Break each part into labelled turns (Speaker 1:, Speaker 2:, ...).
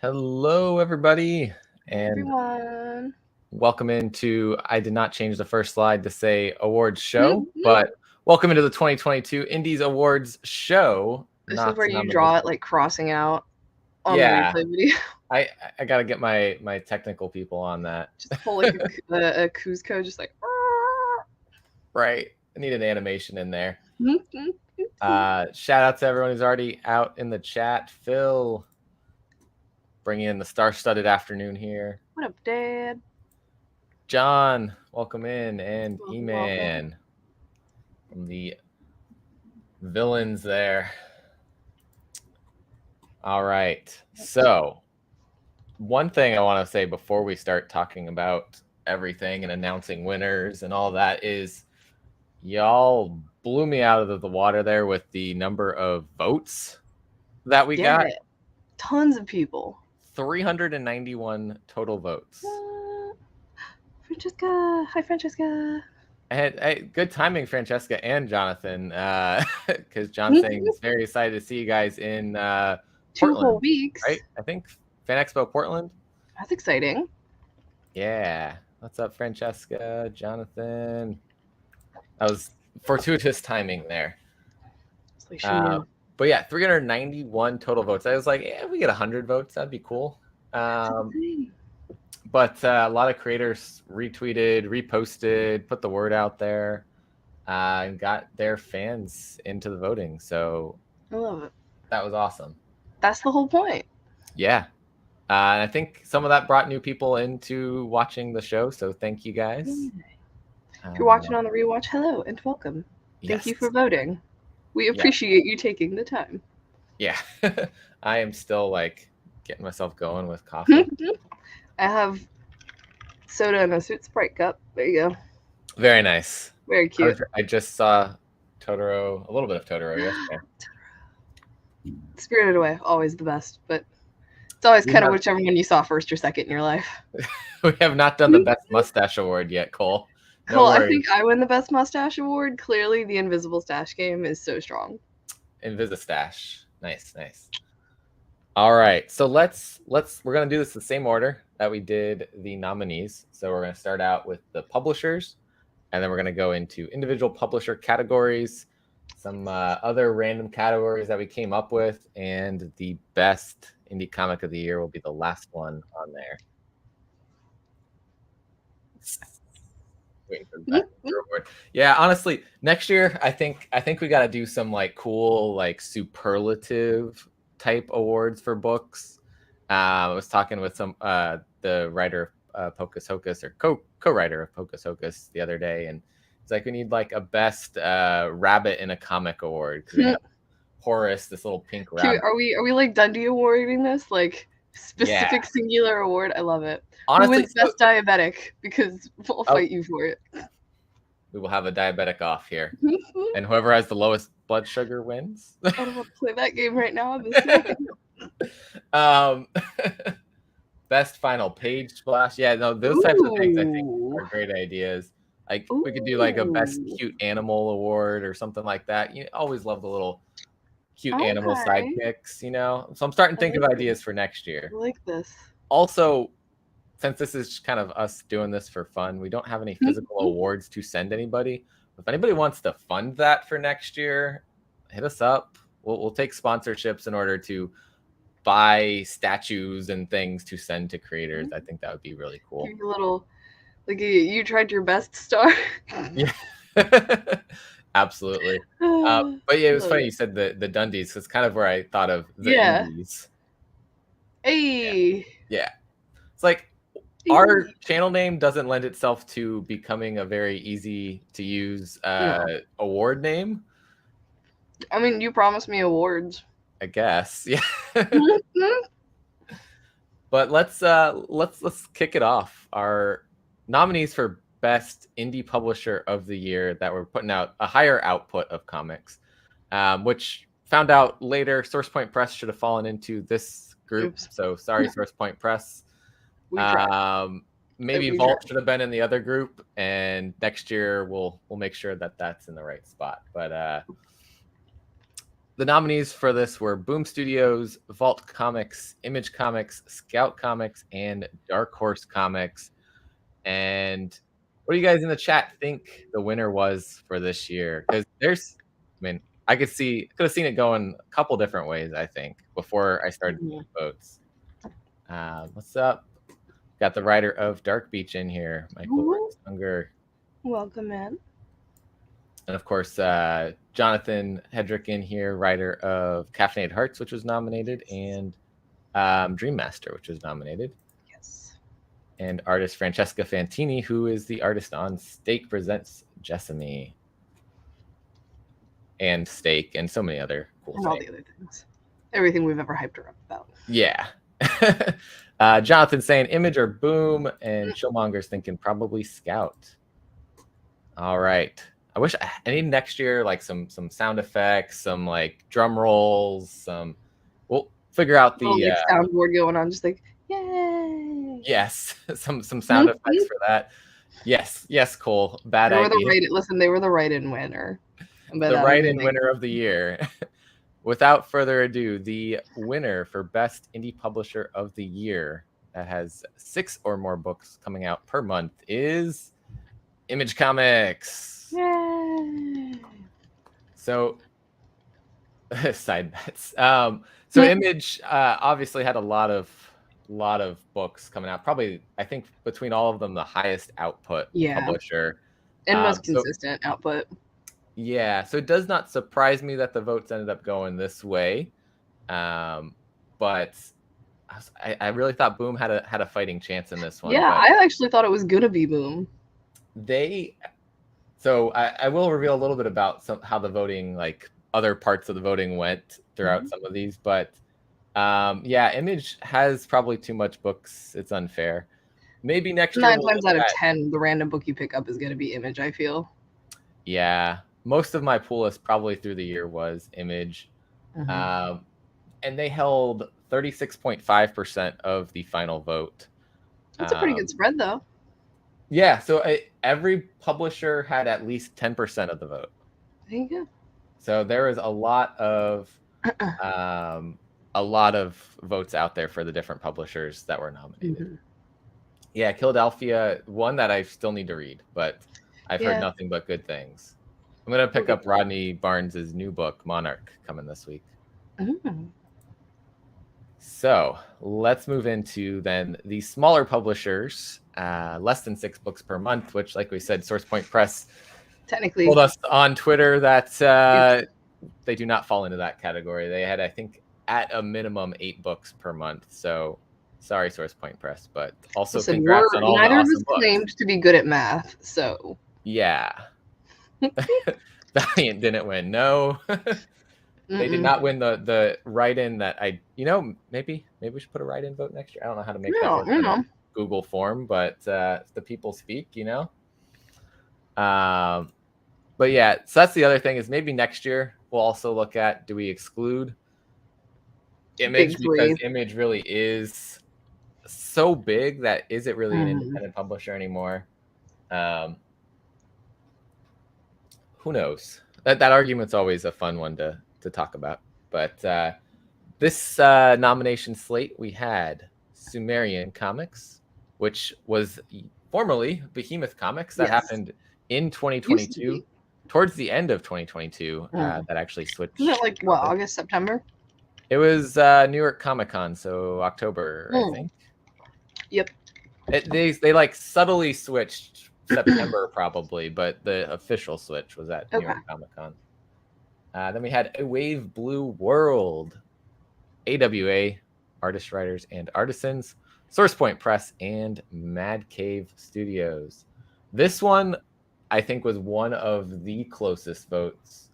Speaker 1: Hello, everybody, and
Speaker 2: Everyone.
Speaker 1: welcome into. I did not change the first slide to say awards show, but welcome into the 2022 Indies Awards show.
Speaker 2: This is
Speaker 1: Not
Speaker 2: where
Speaker 1: the
Speaker 2: you draw it
Speaker 1: nomination.
Speaker 2: like crossing out on the
Speaker 1: Yeah,
Speaker 2: replay video.
Speaker 1: I gotta get my technical people on that.
Speaker 2: Just pull like a Cuzco, just like.
Speaker 1: Right, I need an animation in there. Shout out to everyone who's already out in the chat. Phil, bringing in the star-studded afternoon here.
Speaker 2: What up, Dad?
Speaker 1: John, welcome in, and
Speaker 2: Welcome,
Speaker 1: E-Man from the villains there. All right. So, one thing I want to say before we start talking about everything and announcing winners and all that is y'all blew me out of the water there with the number of votes that we got.
Speaker 2: Tons of people.
Speaker 1: 391 total votes.
Speaker 2: Francesca. Hi, Francesca.
Speaker 1: And good timing, Francesca and Jonathan, because John's saying he's very excited to see you guys in Portland,
Speaker 2: 2 whole weeks.
Speaker 1: Right? I think Fan Expo Portland.
Speaker 2: That's exciting.
Speaker 1: Yeah. What's up, Francesca, Jonathan? That was fortuitous timing there. But yeah, 391 total votes. I was like, yeah, if we get 100 votes, that'd be cool. But a lot of creators retweeted, reposted, put the word out there, and got their fans into the voting. So
Speaker 2: I love it.
Speaker 1: That was awesome.
Speaker 2: That's the whole point.
Speaker 1: Yeah. And I think some of that brought new people into watching the show. So thank you guys.
Speaker 2: If you're watching on the rewatch, hello and welcome. Thank you for voting. We appreciate you taking the time.
Speaker 1: Yeah. I am still like getting myself going with coffee.
Speaker 2: I have soda in a sweet Sprite cup. There you go.
Speaker 1: Very nice.
Speaker 2: Very cute.
Speaker 1: I just saw Totoro, a little bit of Totoro yesterday.
Speaker 2: Spirited Away, always the best, but it's always kind of whichever one you saw first or second in your life.
Speaker 1: We have not done the Best Mustache Award yet, Cole.
Speaker 2: Cole, I think I win the Best Mustache Award. Clearly, the Invisible Stash game is so strong.
Speaker 1: Invisistash. Nice. All right, so we're gonna do this the same order that we did the nominees. So we're gonna start out with the publishers, and then we're gonna go into individual publisher categories, some other random categories that we came up with, and the best indie comic of the year will be the last one on there. Waiting for the award. Yeah, honestly, next year I think we got to do some like cool like superlative type awards for books. I was talking with some the writer of Pocus Hocus, or co-writer of Pocus Hocus, the other day, and it's like we need like a best rabbit in a comic award, because we have Horace, this little pink rabbit.
Speaker 2: Are we like Dundee awarding this, like specific singular award? I love it.
Speaker 1: Honestly,
Speaker 2: who wins best diabetic? Because we'll fight you for it.
Speaker 1: We will have a diabetic off here, and whoever has the lowest blood sugar wins.
Speaker 2: I don't want to play that game right now.
Speaker 1: Best final page splash. Yeah, no, those types of things I think are great ideas. Like we could do like a best cute animal award or something like that. You always love the little cute animal sidekicks, you know. So I'm starting to think of ideas for next year.
Speaker 2: I like this.
Speaker 1: Also, since this is kind of us doing this for fun, we don't have any physical awards to send anybody. If anybody wants to fund that for next year, hit us up. We'll take sponsorships in order to buy statues and things to send to creators. I think that would be really cool.
Speaker 2: Give you a little, like you tried your best star.
Speaker 1: Yeah. Absolutely. But yeah, it was funny you said the Dundies. It's kind of where I thought of the Indies.
Speaker 2: Hey.
Speaker 1: Yeah. It's like our channel name doesn't lend itself to becoming a very easy to use award name.
Speaker 2: I mean, you promised me awards.
Speaker 1: I guess. Yeah. But let's kick it off. Our nominees for best indie publisher of the year that were putting out a higher output of comics, which found out later SourcePoint Press should have fallen into this group. Oops. So sorry, SourcePoint Press. Maybe Vault should have been in the other group, and next year we'll make sure that that's in the right spot. But the nominees for this were Boom Studios, Vault Comics, Image Comics, Scout Comics, and Dark Horse Comics. And what do you guys in the chat think the winner was for this year? Because I could have seen it going a couple different ways, I think, before I started seeing votes. What's up? Got the writer of Dark Beach in here, Michael Unger.
Speaker 2: Welcome in.
Speaker 1: And of course, Jonathan Hedrick in here, writer of Caffeinated Hearts, which was nominated, and Dream Master, which was nominated.
Speaker 2: Yes.
Speaker 1: And artist Francesca Fantini, who is the artist on Steak Presents Jessamy. And Steak, and so many other cool things.
Speaker 2: All the other things. Everything we've ever hyped her up about.
Speaker 1: Yeah. Jonathan saying Image or Boom, and Chillmonger's thinking probably Scout. All right. I need next year like some sound effects, some like drum rolls, we'll figure out the
Speaker 2: soundboard going on, just like yay.
Speaker 1: Yes, some sound effects for that. Yes, Cole. Bad idea.
Speaker 2: They were the write-in winner.
Speaker 1: The write-in winner of the year. Without further ado, the winner for Best Indie Publisher of the Year that has 6 or more books coming out per month is Image Comics.
Speaker 2: Yay!
Speaker 1: So, side bets. So Image obviously had a lot of books coming out. Probably, I think between all of them, the highest output publisher
Speaker 2: and most consistent output.
Speaker 1: Yeah, so it does not surprise me that the votes ended up going this way, but I really thought Boom had a fighting chance in this one.
Speaker 2: Yeah, I actually thought it was gonna be Boom.
Speaker 1: So I will reveal a little bit about how the voting, like other parts of the voting went throughout some of these, but Image has probably too much books. It's unfair. Maybe next year.
Speaker 2: 9 times out of 10, the random book you pick up is gonna be Image, I feel.
Speaker 1: Yeah. Most of my pool list probably through the year was Image. And they held 36.5% of the final vote.
Speaker 2: That's a pretty good spread, though.
Speaker 1: Yeah, so every publisher had at least 10% of the vote.
Speaker 2: There you go.
Speaker 1: So there is a lot of votes out there for the different publishers that were nominated. Yeah, Philadelphia, one that I still need to read, but I've heard nothing but good things. I'm going to pick up Rodney Barnes' new book, Monarch, coming this week. So let's move into then the smaller publishers, less than 6 books per month, which, like we said, SourcePoint Press
Speaker 2: technically
Speaker 1: told us on Twitter that they do not fall into that category. They had, I think, at a minimum 8 books per month. So sorry, SourcePoint Press, but also congrats on all the awesome books.
Speaker 2: Neither of us claimed to be good at math, so
Speaker 1: yeah. Valiant didn't win. No. They did not win the write-in that maybe we should put a write-in vote next year. I don't know how to make that work in a Google form, but if the people speak, but yeah, so that's the other thing is maybe next year we'll also look at, do we exclude Image because Image really is so big that is it really an independent publisher anymore? Who knows? That argument's always a fun one to talk about. But this nomination slate, we had Sumerian Comics, which was formerly Behemoth Comics. That happened in 2022, towards the end of 2022. That actually switched.
Speaker 2: Isn't it like August, September?
Speaker 1: It was New York Comic Con, so October, I think.
Speaker 2: Yep.
Speaker 1: They like subtly switched September probably, but the official switch was at New York Comic Con. Then we had A Wave Blue World, AWA, Artists, Writers, and Artisans, SourcePoint Press, and Mad Cave Studios. This one, I think, was one of the closest votes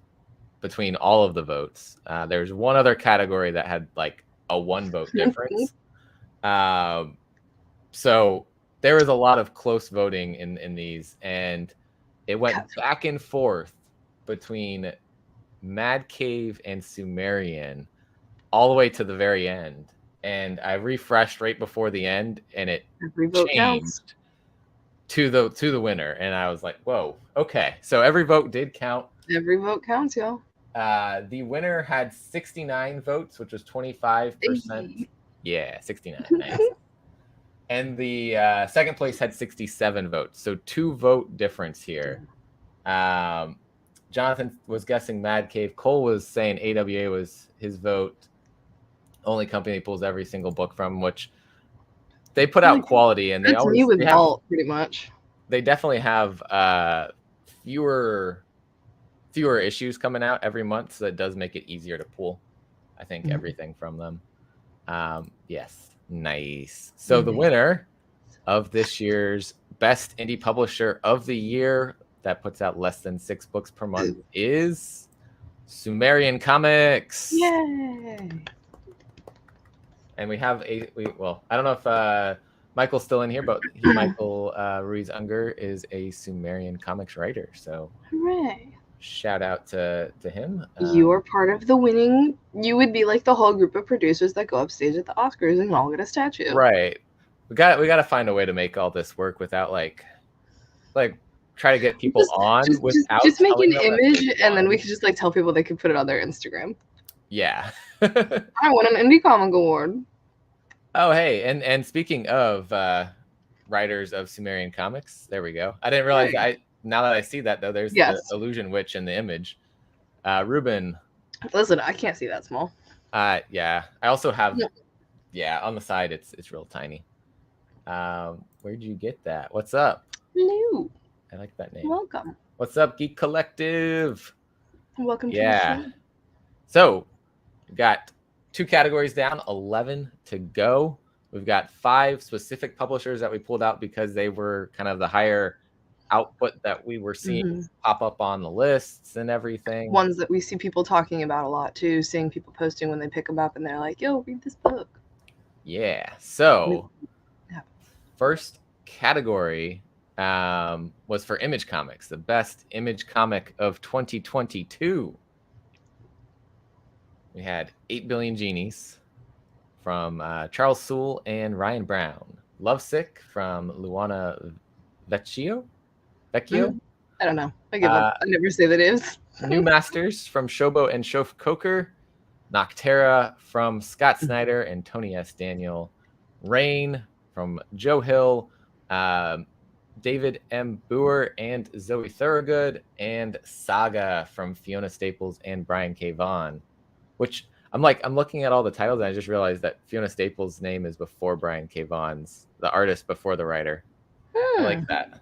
Speaker 1: between all of the votes. There's one other category that had like a 1 vote difference. So there was a lot of close voting in these, and it went back and forth between Mad Cave and Sumerian all the way to the very end. And I refreshed right before the end, and it changed to the winner. And I was like, whoa, okay. So every vote did count.
Speaker 2: Every vote counts, y'all.
Speaker 1: The winner had 69 votes, which was 25%.
Speaker 2: Hey.
Speaker 1: Yeah, 69. Nice. And the second place had 67 votes. So 2 vote difference here. Jonathan was guessing Mad Cave. Cole was saying AWA was his vote. Only company he pulls every single book from, which they put out quality, and they
Speaker 2: always me with Vault pretty much.
Speaker 1: They definitely have fewer issues coming out every month, so that does make it easier to pull, I think, everything from them. Yes, nice. So the winner of this year's Best Indie Publisher of the Year that puts out less than 6 books per month is Sumerian Comics.
Speaker 2: Yay!
Speaker 1: And we have I don't know if Michael's still in here, but Michael Ruiz Unger is a Sumerian Comics writer. So
Speaker 2: hooray!
Speaker 1: Shout out to him.
Speaker 2: You're part of the winning. You would be like the whole group of producers that go upstage at the Oscars and all get a statue.
Speaker 1: Right. We got to find a way to make all this work without like try to get people
Speaker 2: just make an image, and then we could just like tell people they could put it on their Instagram.
Speaker 1: Yeah.
Speaker 2: I won an Indie Comic Award.
Speaker 1: Oh, hey, and speaking of writers of Sumerian Comics, there we go. I didn't realize now that I see that, though, there's the Illusion Witch in the image. Ruben.
Speaker 2: Listen, I can't see that small.
Speaker 1: Yeah. I also have, on the side, it's real tiny. Where'd you get that? What's up?
Speaker 2: Hello.
Speaker 1: I like that name.
Speaker 2: Welcome.
Speaker 1: What's up, Geek Collective?
Speaker 2: Welcome to the show.
Speaker 1: So, we've got 2 categories down, 11 to go. We've got 5 specific publishers that we pulled out because they were kind of the higher output that we were seeing pop up on the lists and everything.
Speaker 2: Ones that we see people talking about a lot too, seeing people posting when they pick them up and they're like, yo, read this book.
Speaker 1: Yeah. So first category was for Image Comics, the best Image comic of 2022. We had 8 Billion Genies from Charles Soule and Ryan Brown. Lovesick from Luana Vecchio?
Speaker 2: I don't know. I give up. I never say the names.
Speaker 1: New Masters from Shobo and Shof Coker. Noctera from Scott Snyder and Tony S. Daniel. Rain from Joe Hill. David M. Boer and Zoe Thorogood. And Saga from Fiona Staples and Brian K. Vaughan. Which I'm looking at all the titles and I just realized that Fiona Staples' name is before Brian K. Vaughan's, the artist before the writer. I like that.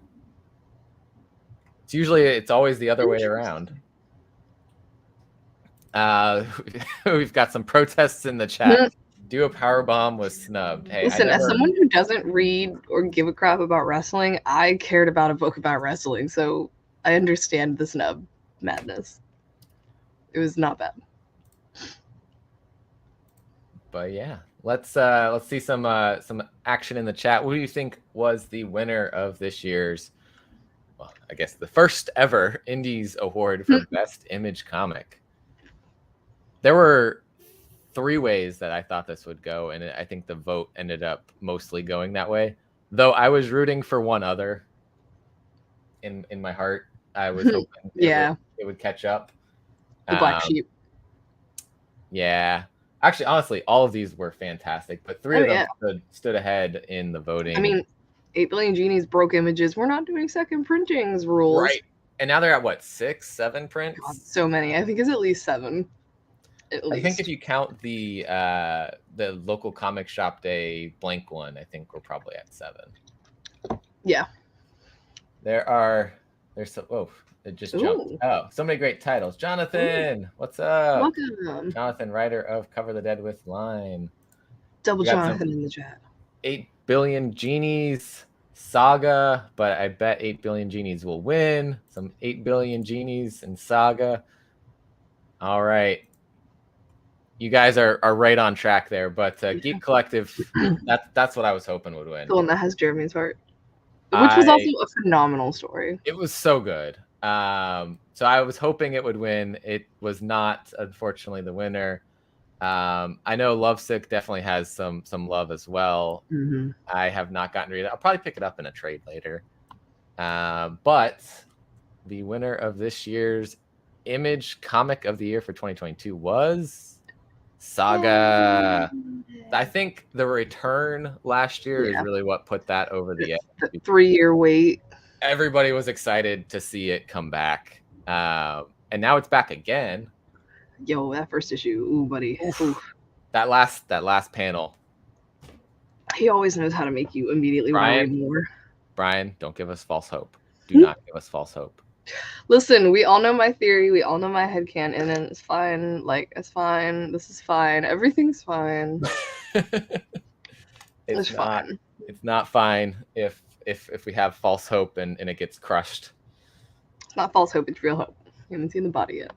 Speaker 1: It's always the other way around. We've got some protests in the chat. Do a Powerbomb was snubbed. Hey,
Speaker 2: listen, as someone who doesn't read or give a crap about wrestling, I cared about a book about wrestling, so I understand the snub madness. It was not bad.
Speaker 1: But yeah, let's see some action in the chat. What do you think was the winner of this year's? Well, I guess the first ever Indies Award for Best Image Comic. There were 3 ways that I thought this would go, and I think the vote ended up mostly going that way. Though I was rooting for one other. In my heart, I was hoping it would catch up.
Speaker 2: The Black Sheep.
Speaker 1: Yeah. Actually, honestly, all of these were fantastic, but 3 of them stood ahead in the voting.
Speaker 2: I mean, 8 Billion Genies broke Images. We're not doing second printings rules.
Speaker 1: Right. And now they're at what, 6, 7 prints?
Speaker 2: God, so many. I think it's at least 7.
Speaker 1: I think if you count the local comic shop day blank one, I think we're probably at 7.
Speaker 2: Yeah.
Speaker 1: There's some, it just jumped. Oh, so many great titles. Jonathan, what's up?
Speaker 2: Welcome.
Speaker 1: Jonathan, writer of Cover the Dead with Line.
Speaker 2: Double Jonathan in the chat.
Speaker 1: 8 Billion Genies Saga, but I bet 8 Billion Genies will win. Some 8 Billion Genies and Saga. All right. You guys are right on track there, but Geek Collective, that's what I was hoping would win.
Speaker 2: The one that has Jeremy's heart. Which was also a phenomenal story.
Speaker 1: It was so good. So I was hoping it would win. It was not, unfortunately, the winner. I know Lovesick definitely has some love as well. I have not gotten to read it. I'll probably pick it up in a trade later. But the winner of this year's Image comic of the year for 2022 was Saga. I think the return last year is really what put that over the edge.
Speaker 2: The 3-year wait.
Speaker 1: Everybody was excited to see it come back. And now it's back again.
Speaker 2: Yo, that first issue. Ooh, buddy. Oof.
Speaker 1: That last panel.
Speaker 2: He always knows how to make you immediately want to read more.
Speaker 1: Brian, don't give us false hope. Do not give us false hope.
Speaker 2: Listen, we all know my theory. We all know my headcanon, and it's fine. Like, it's fine. This is fine. Everything's fine. It's fine.
Speaker 1: It's not fine if we have false hope and it gets crushed.
Speaker 2: It's not false hope. It's real hope. We haven't seen the body yet.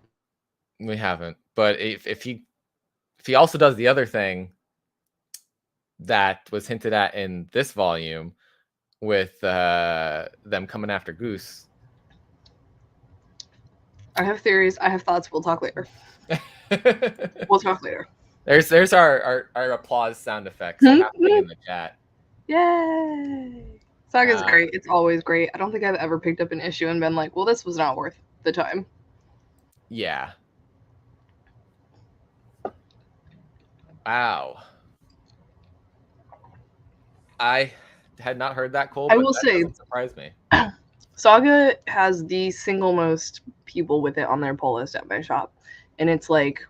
Speaker 1: We haven't. But if he also does the other thing that was hinted at in this volume with them coming after Goose.
Speaker 2: I have theories. I have thoughts. We'll talk later. We'll talk later.
Speaker 1: There's our applause sound effects happening in the chat.
Speaker 2: Yay! Saga's great. It's always great. I don't think I've ever picked up an issue and been like, well, this was not worth the time.
Speaker 1: Yeah. Wow. I had not heard that, Cole.
Speaker 2: I will say,
Speaker 1: surprise me.
Speaker 2: Saga has the single most people with it on their pull list at my shop, and it's like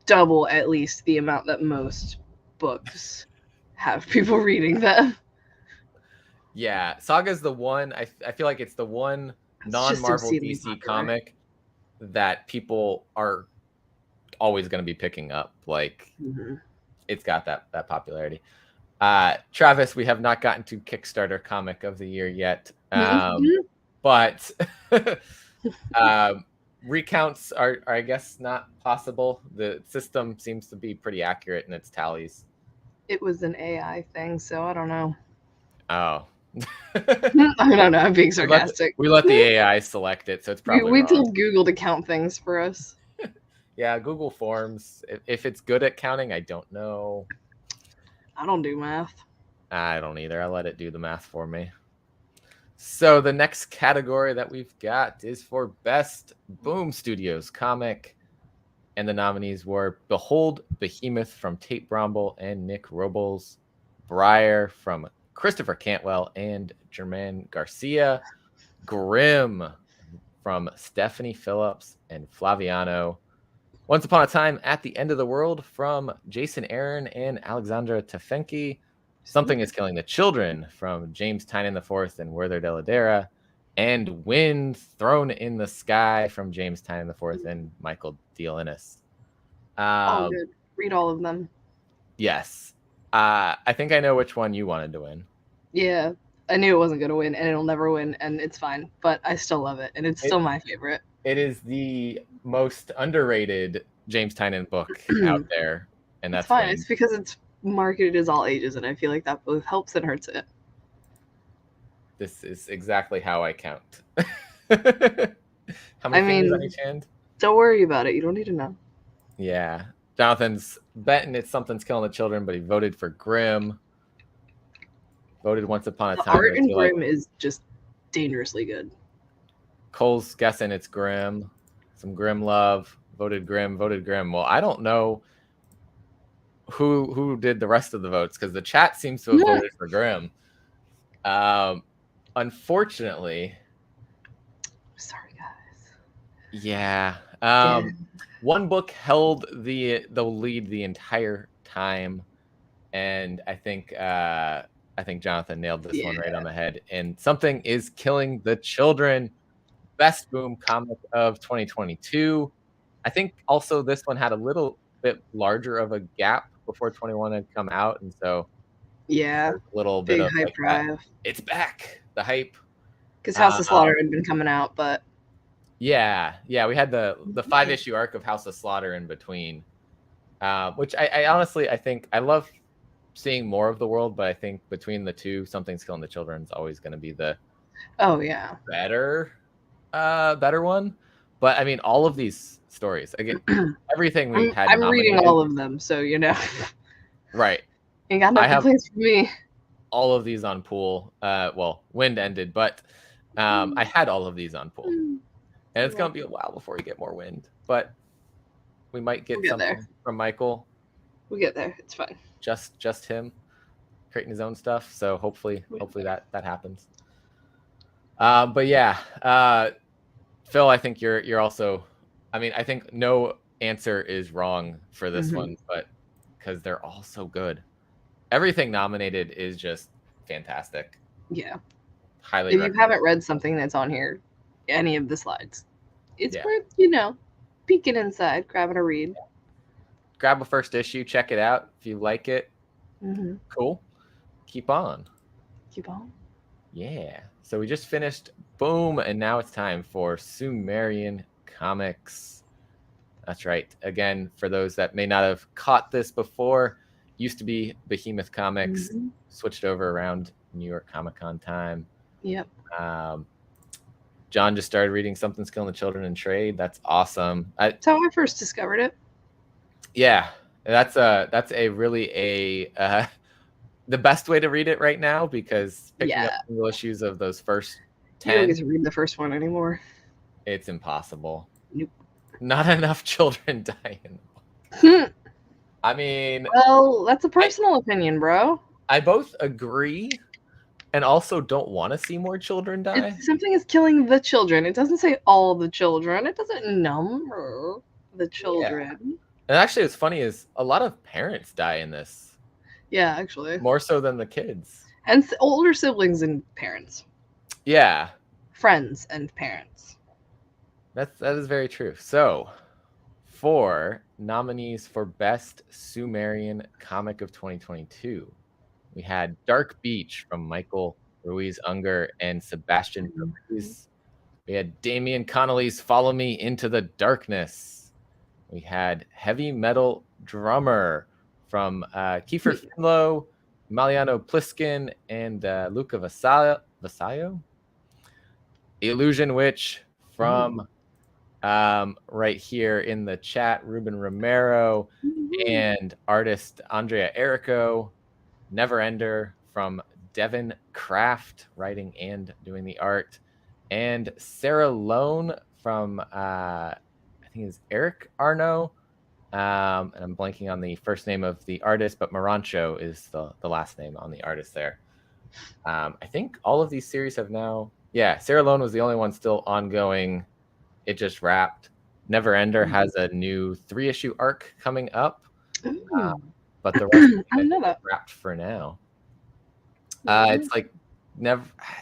Speaker 2: double at least the amount that most books have people reading them.
Speaker 1: Yeah, Saga's the one. I feel like it's the one non-Marvel DC comic that people are always going to be picking up. Like, it's got that popularity. Travis, we have not gotten to Kickstarter comic of the year yet, but recounts are I guess not possible. The system seems to be pretty accurate in its tallies.
Speaker 2: It was an AI thing, so I don't know.
Speaker 1: Oh.
Speaker 2: I don't know. I'm being sarcastic.
Speaker 1: We let the AI select it, so it's probably
Speaker 2: we
Speaker 1: wrong.
Speaker 2: told Google to count things for us.
Speaker 1: Yeah, Google Forms. If it's good at counting, I don't know.
Speaker 2: I don't do math.
Speaker 1: I don't either. I let it do the math for me. So the next category that we've got is for Best Boom Studios comic. And the nominees were Behold Behemoth from Tate Bromble and Nick Robles, Briar from Christopher Cantwell and Germain Garcia, Grimm from Stephanie Phillips and Flaviano, Once Upon a Time at the End of the World from Jason Aaron and Alexandra Tefenki, Something is Killing the Children from James Tynion IV and Werther Deladera, and Wind Thrown in the Sky from James Tynion IV and Michael Diolinis.
Speaker 2: All good. Read all of them.
Speaker 1: Yes. I think I know which one you wanted to win.
Speaker 2: Yeah. I knew it wasn't going to win, and it'll never win, and it's fine. But I still love it, and it's still my favorite. It
Speaker 1: is the most underrated James Tynion book out there, and that's
Speaker 2: fine. It's because it's marketed as all ages, and I feel like that both helps and hurts it.
Speaker 1: This is exactly how I count. How many fingers on each hand?
Speaker 2: Don't worry about it. You don't need to know.
Speaker 1: Yeah. Jonathan's betting it's Something's Killing the Children, but he voted for Grimm. Voted Once Upon a Time.
Speaker 2: The art in Grimm is just dangerously good.
Speaker 1: Cole's guessing it's Grimm. Some Grimm love. Voted Grimm. Well, I don't know who did the rest of the votes because the chat seems to have voted for Grimm. Unfortunately.
Speaker 2: Sorry, guys.
Speaker 1: Yeah. One book held the lead the entire time, and I think Jonathan nailed this one right on the head. And Something is Killing the Children, Best Boom comic of 2022. I think also this one had a little bit larger of a gap before 21 had come out, and so
Speaker 2: a
Speaker 1: little bit of
Speaker 2: hype drive.
Speaker 1: It's back, the hype,
Speaker 2: because House of Slaughter had been coming out, but
Speaker 1: we had the 5-issue arc of House of Slaughter in between, which I honestly I think I love seeing more of the world, but I think between the two, Something's Killing the Children is always going to be the better one. But I mean, all of these stories again, everything we had.
Speaker 2: I'm reading all of them, so you know.
Speaker 1: Right.
Speaker 2: Ain't got no complaints for me.
Speaker 1: All of these on pool. Well, Wind ended, but I had all of these on pool. And it's gonna be a while before we get more wind, but we might get
Speaker 2: We'll get
Speaker 1: something
Speaker 2: there.
Speaker 1: from Michael.
Speaker 2: We'll get there. It's fine.
Speaker 1: Just him creating his own stuff. So hopefully that happens. But yeah, Phil, I think you're also. I mean, I think no answer is wrong for this one, but because they're all so good, everything nominated is just fantastic.
Speaker 2: Yeah.
Speaker 1: Highly.
Speaker 2: If you haven't read something that's on here, any of the slides, it's
Speaker 1: Yeah.
Speaker 2: worth peeking inside, grabbing a read.
Speaker 1: Grab a first issue, check it out. If you like it, cool. Keep on.
Speaker 2: Keep on.
Speaker 1: Yeah. So we just finished Boom, and now it's time for Sumerian Comics. That's right. Again, for those that may not have caught this before, used to be Behemoth Comics, switched over around New York Comic Con time.
Speaker 2: Yep.
Speaker 1: John just started reading Something's Killing the Children in Trade. That's awesome.
Speaker 2: That's how I first discovered it.
Speaker 1: Yeah, that's a really the best way to read it right now, because picking up single issues of those first 10,
Speaker 2: you don't get to read the first one anymore.
Speaker 1: It's impossible.
Speaker 2: Nope.
Speaker 1: Not enough children die in the book. I mean,
Speaker 2: well, that's a personal opinion, bro.
Speaker 1: I both agree and also don't want to see more children die.
Speaker 2: Something is killing the children. It doesn't say all the children. It doesn't number the children.
Speaker 1: Yeah. And actually, what's funny is a lot of parents die in this.
Speaker 2: Yeah, actually.
Speaker 1: More so than the kids.
Speaker 2: And older siblings and parents.
Speaker 1: Yeah.
Speaker 2: Friends and parents.
Speaker 1: That is very true. So, for nominees for Best Sumerian Comic of 2022, we had Dark Beach from Michael Ruiz Unger and Sebastian Ruiz. We had Damian Connolly's Follow Me Into the Darkness. We had Heavy Metal Drummer from Kiefer Finlow, Maliano Pliskin, and Luca Vasallo. Illusion Witch from right here in the chat, Ruben Romero, and artist Andrea Errico. Neverender from Devin Kraft, writing and doing the art. And Sarah Lone from, I think it's Eric Arnaud. And I'm blanking on the first name of the artist, but Marancho is the last name on the artist there. I think all of these series have now... Yeah, Sarah Lone was the only one still ongoing. It just wrapped. Neverender has a new 3-issue arc coming up. But the rest is wrapped for now. It's like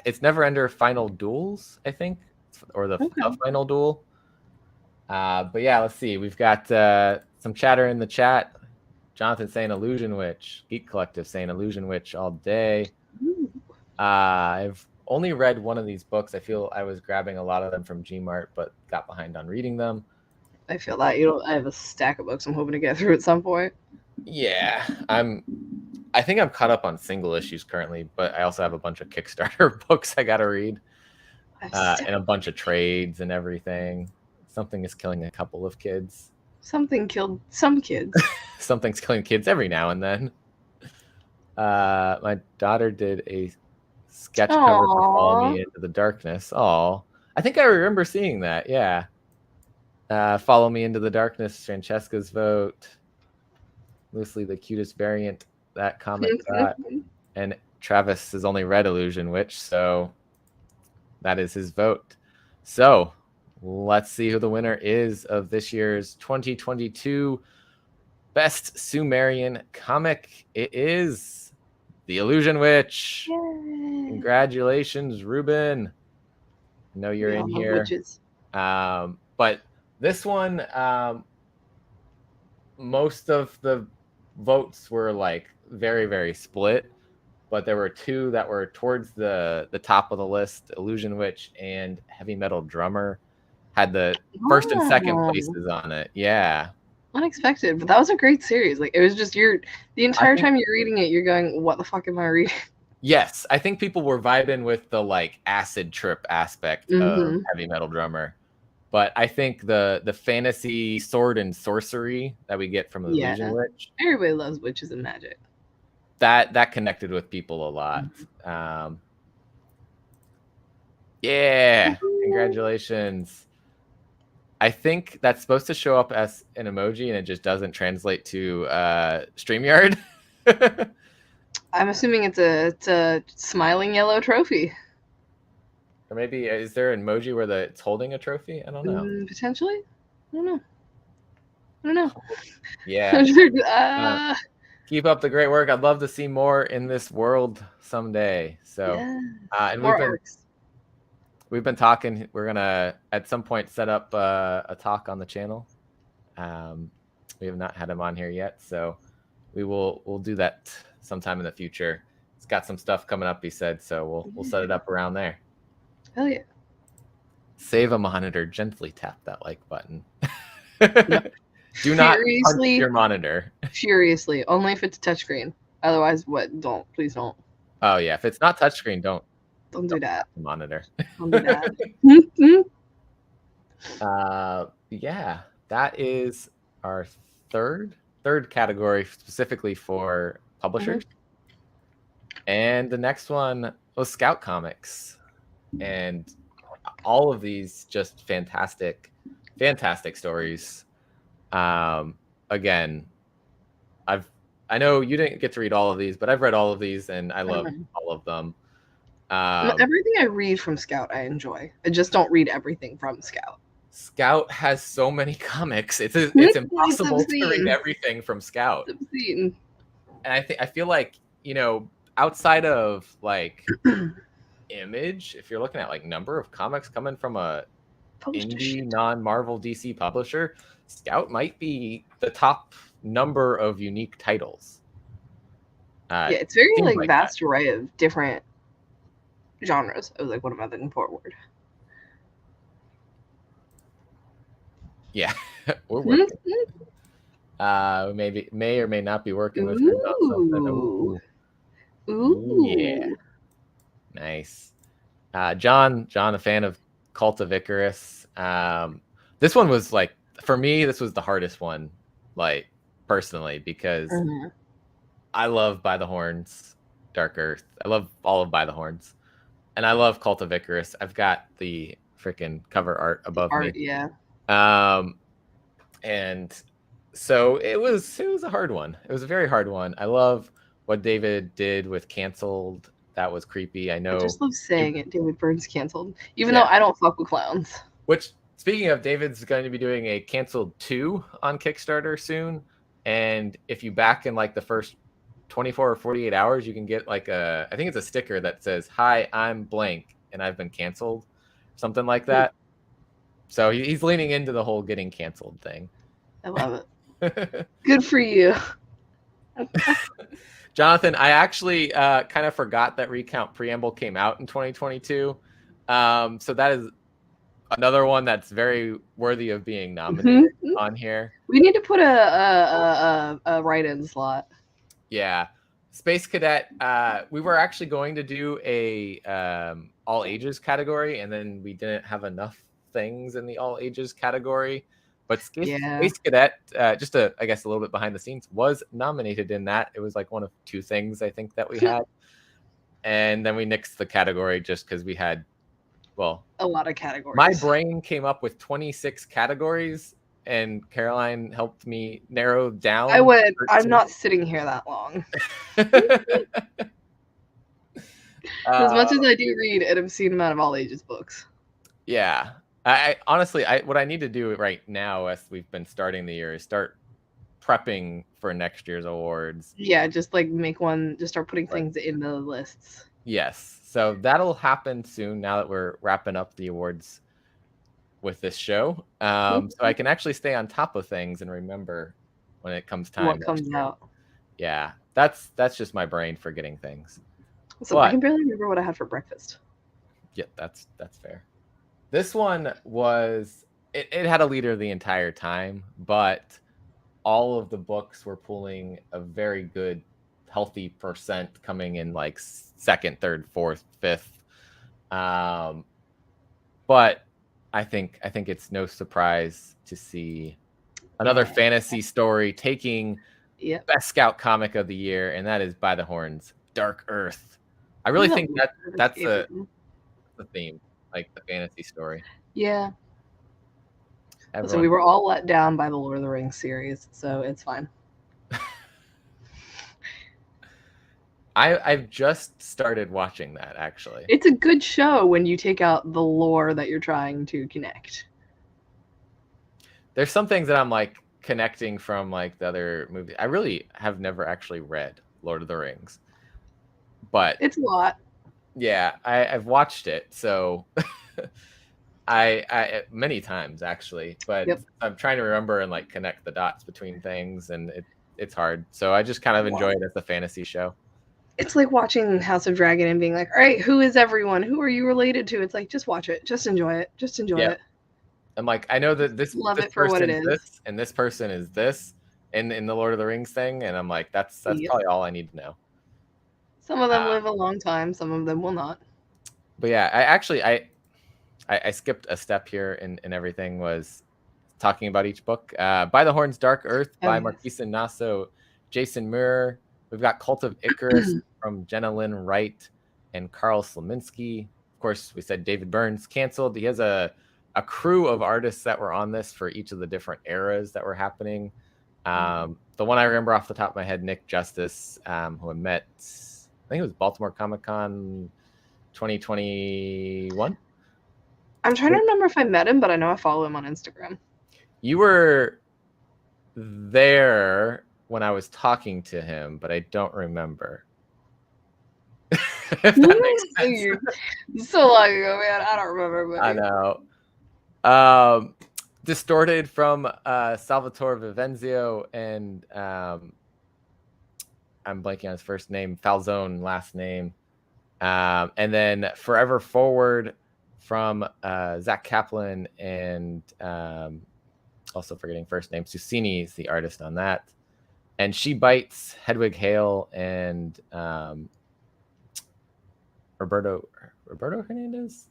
Speaker 1: it's Neverender Final Duels, I think, or the Final Duel. But yeah, let's see. We've got some chatter in the chat. Jonathan saying Illusion Witch. Geek Collective saying Illusion Witch all day. I've only read one of these books. I feel I was grabbing a lot of them from Gmart, but got behind on reading them.
Speaker 2: I feel that I have a stack of books I'm hoping to get through at some point.
Speaker 1: Yeah, I think I'm caught up on single issues currently, but I also have a bunch of Kickstarter books I gotta read, and a bunch of trades and everything. Something is killing a couple of kids.
Speaker 2: Something killed some kids.
Speaker 1: Something's killing kids every now and then. My daughter did a sketch cover for Follow Me Into the Darkness. I think I remember seeing that. Yeah. Follow Me Into the Darkness, Francesca's vote. Loosely the cutest variant that comic got. And Travis has only read Illusion Witch, so that is his vote. So let's see who the winner is of this year's 2022 Best Sumerian Comic. It is The Illusion Witch. Yay. Congratulations, Ruben. I know you're in here. But this one, most of the votes were like very, very split, but there were two that were towards the top of the list. Illusion Witch and Heavy Metal Drummer had the first and second places on it. Yeah.
Speaker 2: Unexpected, but that was a great series. Like, it was just the entire time you're reading it, you're going, what the fuck am I reading?
Speaker 1: Yes, I think people were vibing with the like acid trip aspect of Heavy Metal Drummer. But I think the fantasy sword and sorcery that we get from Illusion Witch.
Speaker 2: Everybody loves witches and magic.
Speaker 1: That connected with people a lot. Yeah, congratulations. I think that's supposed to show up as an emoji, and it just doesn't translate to StreamYard.
Speaker 2: I'm assuming it's a smiling yellow trophy.
Speaker 1: Or maybe is there an emoji where it's holding a trophy? I don't know.
Speaker 2: Potentially. I don't know. I don't know.
Speaker 1: Yeah. Keep up the great work. I'd love to see more in this world someday. So,
Speaker 2: yeah.
Speaker 1: And we've been talking. We're gonna at some point set up a talk on the channel. We have not had him on here yet, so we'll do that sometime in the future. It's got some stuff coming up, he said, so we'll set it up around there.
Speaker 2: Hell yeah.
Speaker 1: Save a monitor. Gently tap that like button. Do not punch your monitor.
Speaker 2: Furiously. Only if it's a touchscreen. Otherwise, what? Don't. Please don't.
Speaker 1: Oh, yeah. If it's not touchscreen, don't
Speaker 2: do that.
Speaker 1: The monitor.
Speaker 2: Don't do
Speaker 1: that. Yeah. That is our third category specifically for publishers. And the next one was Scout Comics. And all of these just fantastic stories. Again, I know you didn't get to read all of these, but I've read all of these and I love all of them.
Speaker 2: Everything I read from Scout, I enjoy. I just don't read everything from Scout.
Speaker 1: Scout has so many comics. It's impossible to read everything from Scout.
Speaker 2: And
Speaker 1: I feel like, outside of like Image, if you're looking at like number of comics coming from a indie non-Marvel DC publisher, Scout might be the top number of unique titles.
Speaker 2: Yeah, it's very like vast array of different genres. I was like, what am I looking forward?
Speaker 1: Yeah, we're working. Maybe may or may not be working with something.
Speaker 2: Ooh.
Speaker 1: Yeah. Nice. John, a fan of Cult of Icarus. This one was like, for me, this was the hardest one, like personally, because I love By the Horns, Dark Earth. I love all of By the Horns, and I love Cult of Icarus. I've got the freaking cover art above me.
Speaker 2: Yeah.
Speaker 1: And so it was a hard one. It was a very hard one. I love what David did with Canceled. That was creepy. I know.
Speaker 2: I just love saying it. David Burns Canceled, even though I don't fuck with clowns.
Speaker 1: Which, speaking of, David's going to be doing a Canceled 2 on Kickstarter soon. And if you back in like the first 24 or 48 hours, you can get like I think it's a sticker that says, "Hi, I'm blank and I've been canceled," something like that. So he's leaning into the whole getting canceled thing.
Speaker 2: I love it. Good for you.
Speaker 1: Jonathan, I actually kind of forgot that Recount Preamble came out in 2022. So that is another one that's very worthy of being nominated on here.
Speaker 2: We need to put a write-in slot.
Speaker 1: Yeah. Space Cadet, we were actually going to do a all ages category, and then we didn't have enough things in the all ages category. But Space Cadet, just I guess a little bit behind the scenes, was nominated in that. It was like one of two things I think that we had. And then we nixed the category just because we had, a
Speaker 2: lot of categories.
Speaker 1: My brain came up with 26 categories, and Caroline helped me narrow down.
Speaker 2: I'm not sitting here that long. As much as I do read an obscene amount of all ages books.
Speaker 1: Yeah. I honestly, what I need to do right now, as we've been starting the year, is start prepping for next year's awards.
Speaker 2: Yeah, just like make one, just start putting things in the lists.
Speaker 1: Yes. So that'll happen soon now that we're wrapping up the awards with this show. So I can actually stay on top of things and remember when it comes time.
Speaker 2: What comes out.
Speaker 1: Yeah. That's just my brain forgetting things.
Speaker 2: So I can barely remember what I had for breakfast.
Speaker 1: Yeah, that's fair. This one was, it had a leader the entire time, but all of the books were pulling a very good, healthy percent coming in like second, third, fourth, fifth. But I think it's no surprise to see another fantasy story taking Best Scout Comic of the Year, and that is By the Horns, Dark Earth. I really think that's the theme. Like the fantasy story.
Speaker 2: Yeah. So we were all let down by the Lord of the Rings series, so it's fine.
Speaker 1: I've just started watching that, actually.
Speaker 2: It's a good show when you take out the lore that you're trying to connect.
Speaker 1: There's some things that I'm like connecting from like the other movies. I really have never actually read Lord of the Rings, but
Speaker 2: it's a lot.
Speaker 1: Yeah, I've watched it, so I many times actually, but
Speaker 2: Yep.
Speaker 1: I'm trying to remember and like connect the dots between things, and it's hard. So I just kind of enjoy it as a fantasy show.
Speaker 2: It's like watching House of Dragon and being like, all right, who is everyone? Who are you related to? It's like, just watch it. Just enjoy it. Just enjoy it.
Speaker 1: I'm like, I know that this
Speaker 2: for what it
Speaker 1: person's
Speaker 2: is.
Speaker 1: this, and this person is this in the Lord of the Rings thing, and I'm like, that's probably all I need to know.
Speaker 2: Some of them live a long time. Some of them will not.
Speaker 1: But yeah, I skipped a step here and everything was talking about each book. By the Horns, Dark Earth by Marquisa Nasso, Jason Muir. We've got Cult of Icarus from Jenna Lynn Wright and Carl Slominski. Of course, we said David Burns canceled. He has a crew of artists that were on this for each of the different eras that were happening. The one I remember off the top of my head, Nick Justice, who I met, I think it was Baltimore Comic-Con 2021.
Speaker 2: I'm trying to remember if I met him, but I know I follow him on Instagram.
Speaker 1: You were there when I was talking to him, but I don't remember. If that makes sense.
Speaker 2: So long ago, man. I don't remember. But
Speaker 1: I know. Distorted from Salvatore Vivenzio and I'm blanking on his first name, Falzone last name. And then Forever Forward from Zach Kaplan and also forgetting first name, Susini is the artist on that. And She Bites, Hedwig Hale, and Roberto Hernandez.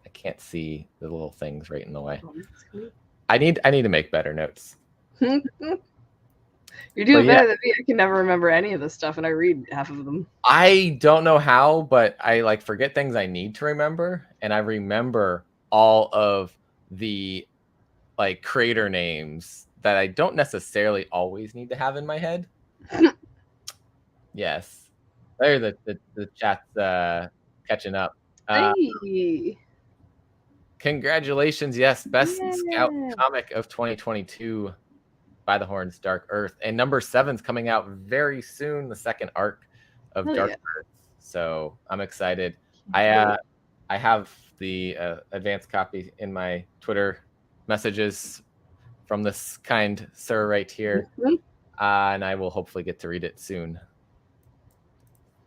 Speaker 1: I can't see the little things right in the way. I need to make better notes.
Speaker 2: You're doing better than me. I can never remember any of this stuff, and I read half of them.
Speaker 1: I don't know how, but I like forget things I need to remember, and I remember all of the like creator names that I don't necessarily always need to have in my head. Yes, there the chat's catching up.
Speaker 2: Hey.
Speaker 1: Congratulations, yes, best Scout comic of 2022. By the Horns, Dark Earth, and number 7's coming out very soon. The second arc of Dark Earth, so I'm excited. I have the advanced copy in my Twitter messages from this kind sir right here, and I will hopefully get to read it soon.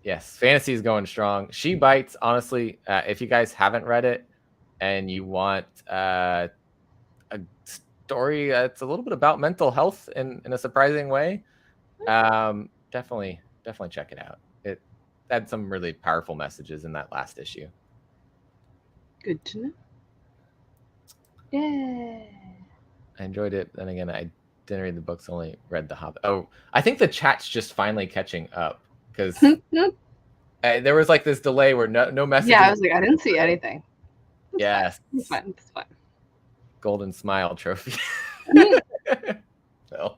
Speaker 1: Yes, fantasy is going strong. She Bites, honestly, if you guys haven't read it and you want a story that's a little bit about mental health in a surprising way, definitely check it out. It had some really powerful messages in that last issue.
Speaker 2: Good to know. Yeah,
Speaker 1: I enjoyed it. Then again, I didn't read the books, only read The Hobbit. Oh, I think the chat's just finally catching up because there was like this delay where no message.
Speaker 2: Yeah, I was like, I didn't see anything.
Speaker 1: Yes,
Speaker 2: it's fine.
Speaker 1: Golden Smile trophy. No.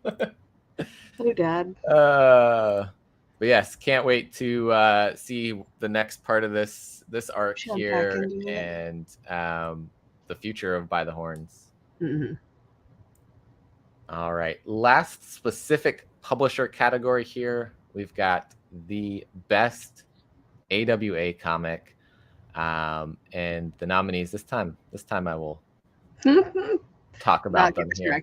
Speaker 2: Oh, Dad.
Speaker 1: But yes, can't wait to see the next part of this arc here and the future of By the Horns.
Speaker 2: Mm-hmm.
Speaker 1: All right, last specific publisher category here. We've got the best AWA comic, and the nominees this time I will talk about them here.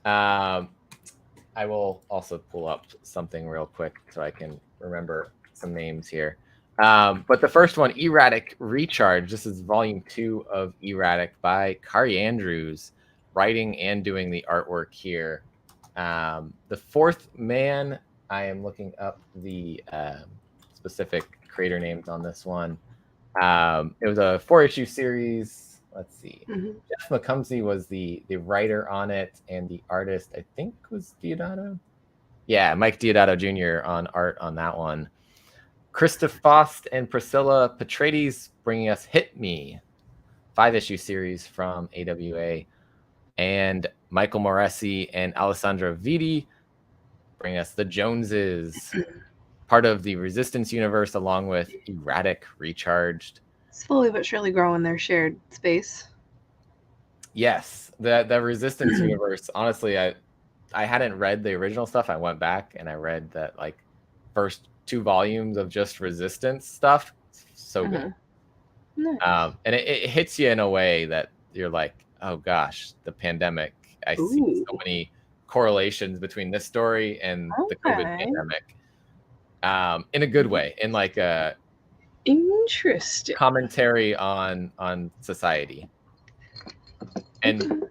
Speaker 1: I will also pull up something real quick so I can remember some names here. But the first one, Erratic Recharge. This is volume 2 of Erratic by Kari Andrews, writing and doing the artwork here. The Fourth Man, I am looking up the specific creator names on this one. It was a 4-issue series. Let's see. Jeff McCumsey was the writer on it, and the artist, I think, was Diodato. Yeah, Mike Diodato Jr. on art on that one. Krista Faust and Priscilla Petraides bringing us Hit Me. 5-issue series from AWA. And Michael Moresi and Alessandro Vitti bring us the Joneses, part of the Resistance universe, along with Erratic Recharged.
Speaker 2: Slowly but surely growing their shared space.
Speaker 1: Yes, the Resistance universe. Honestly, I hadn't read the original stuff. I went back and I read that like first 2 volumes of just Resistance stuff. So good.
Speaker 2: Nice.
Speaker 1: And it hits you in a way that you're like, oh gosh, the pandemic. I see so many correlations between this story and the COVID pandemic. In a good way, in like a
Speaker 2: interesting
Speaker 1: commentary on society. And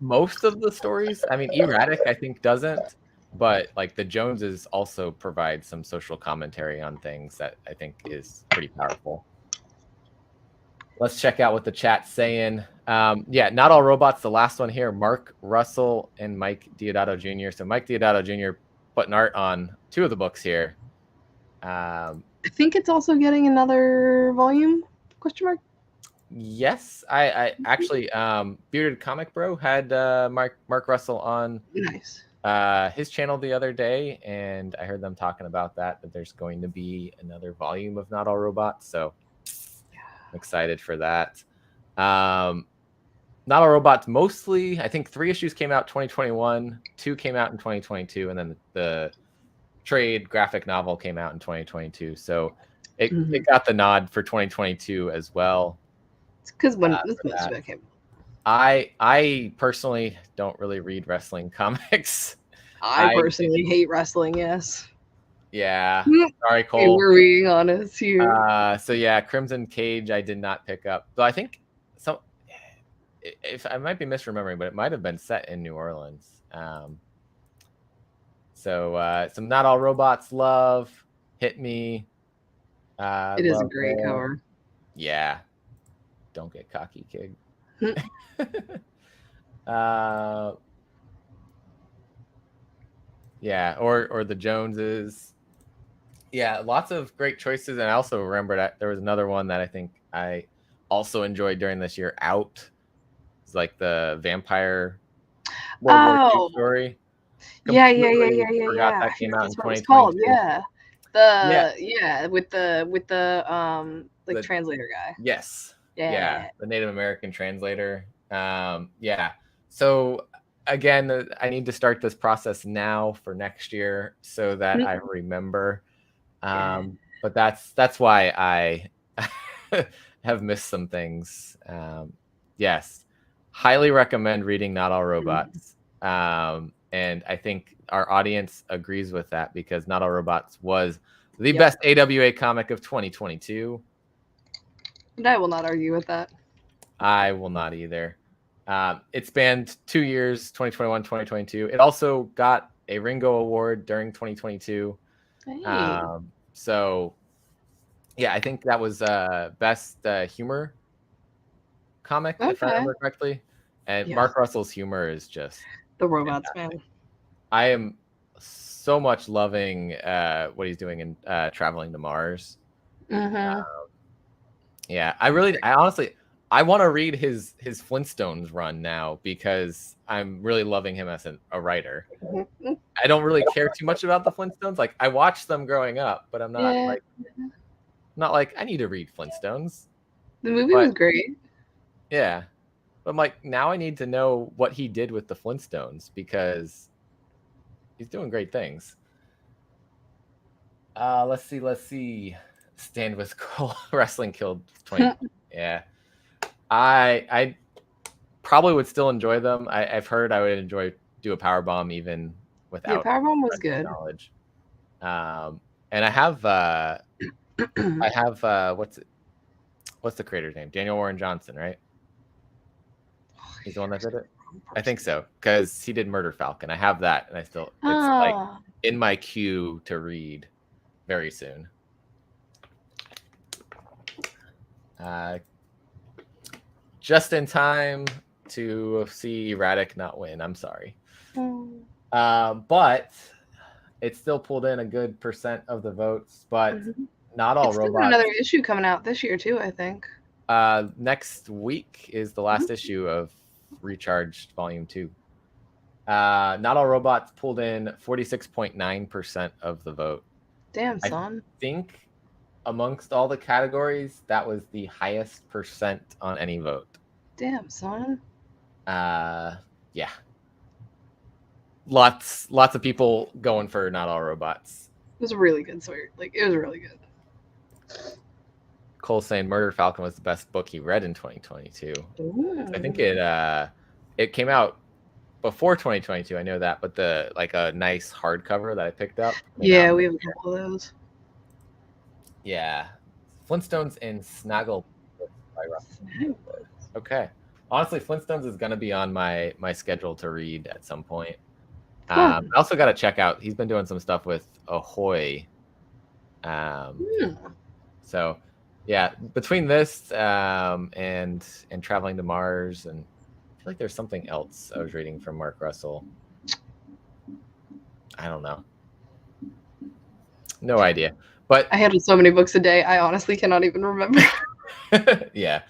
Speaker 1: most of the stories, I mean, Erratic I think doesn't, but like the Joneses also provide some social commentary on things that I think is pretty powerful. Let's check out what the chat's saying. Yeah, Not All Robots, the last one here, Mark Russell and Mike Deodato Jr. So Mike Deodato Jr. putting art on 2 of the books here.
Speaker 2: I think it's also getting another volume, question mark?
Speaker 1: Yes, I actually, Bearded Comic Bro had Mark Russell on
Speaker 2: Nice.
Speaker 1: His channel the other day, and I heard them talking about that there's going to be another volume of Not All Robots, so I'm excited for that. Not All Robots, mostly, I think 3 issues came out 2021, 2 came out in 2022, and then the trade graphic novel came out in 2022. So it got the nod for 2022 as well.
Speaker 2: It's because when most of it came.
Speaker 1: I personally don't really read wrestling comics.
Speaker 2: I personally hate wrestling, yes.
Speaker 1: Yeah. Sorry, Cole.
Speaker 2: Hey, we're being honest here.
Speaker 1: So yeah, Crimson Cage I did not pick up. But I think if I might be misremembering, but it might have been set in New Orleans. So some Not All Robots love, Hit Me.
Speaker 2: It is a great cover.
Speaker 1: Yeah. Don't get cocky, kid. Yeah, or the Joneses. Yeah, lots of great choices. And I also remember that there was another one that I think I also enjoyed during this year, Out. It's like the vampire World War II story.
Speaker 2: Yeah.
Speaker 1: Forgot that came out in 2022.
Speaker 2: Called. Yeah. With the like translator guy.
Speaker 1: Yes. Yeah. The Native American translator. Yeah. So again, I need to start this process now for next year so that I remember. But that's why I have missed some things. Yes. Highly recommend reading Not All Robots. And I think our audience agrees with that because Not All Robots was the best AWA comic of 2022.
Speaker 2: And I will not argue with that.
Speaker 1: I will not either. It spanned 2 years, 2021, 2022. It also got a Ringo Award during 2022.
Speaker 2: Hey.
Speaker 1: So, yeah, I think that was best humor comic, if I remember correctly. And Mark Russell's humor is just
Speaker 2: the robots, man.
Speaker 1: I am so much loving what he's doing in Traveling to Mars. Yeah, I honestly, I want to read his Flintstones run now because I'm really loving him as a writer. I don't really care too much about the Flintstones. Like I watched them growing up, but I'm not like I need to read Flintstones.
Speaker 2: The movie was great.
Speaker 1: Yeah. But I'm like, now I need to know what he did with the Flintstones because he's doing great things. Let's see. Stand with Cole. Wrestling killed 20. Yeah. I probably would still enjoy them. I've heard I would do a Powerbomb even without
Speaker 2: Powerbomb was good.
Speaker 1: Knowledge. And I have what's the creator's name? Daniel Warren Johnson, right? He's the one that did it. I think so because he did Murder Falcon. I have that, and it's like in my queue to read very soon. Just in time to see Erratic not win. I'm sorry. But it still pulled in a good % of the votes. But Not All Robots.
Speaker 2: Another issue coming out this year too, I think.
Speaker 1: Next week is the last issue of Recharged Volume 2. Not All Robots pulled in 46.9% of the vote.
Speaker 2: Damn, son.
Speaker 1: I think amongst all the categories, that was the highest percent on any vote.
Speaker 2: Damn, son.
Speaker 1: Yeah. Lots of people going for Not All Robots.
Speaker 2: It was a really good story. Like, it was really good.
Speaker 1: Cole saying Murder Falcon was the best book he read in 2022.
Speaker 2: Ooh.
Speaker 1: I think it came out before 2022. I know that, but the like a nice hardcover that I picked up.
Speaker 2: Yeah, we have a couple of those.
Speaker 1: Yeah, Flintstones and Snaggle. Okay, honestly, Flintstones is gonna be on my schedule to read at some point. I also got to check out. He's been doing some stuff with Ahoy. So, yeah, between this and Traveling to Mars, and I feel like there's something else I was reading from Mark Russell. I don't know. No idea. But
Speaker 2: I handle so many books a day, I honestly cannot even remember.
Speaker 1: Yeah.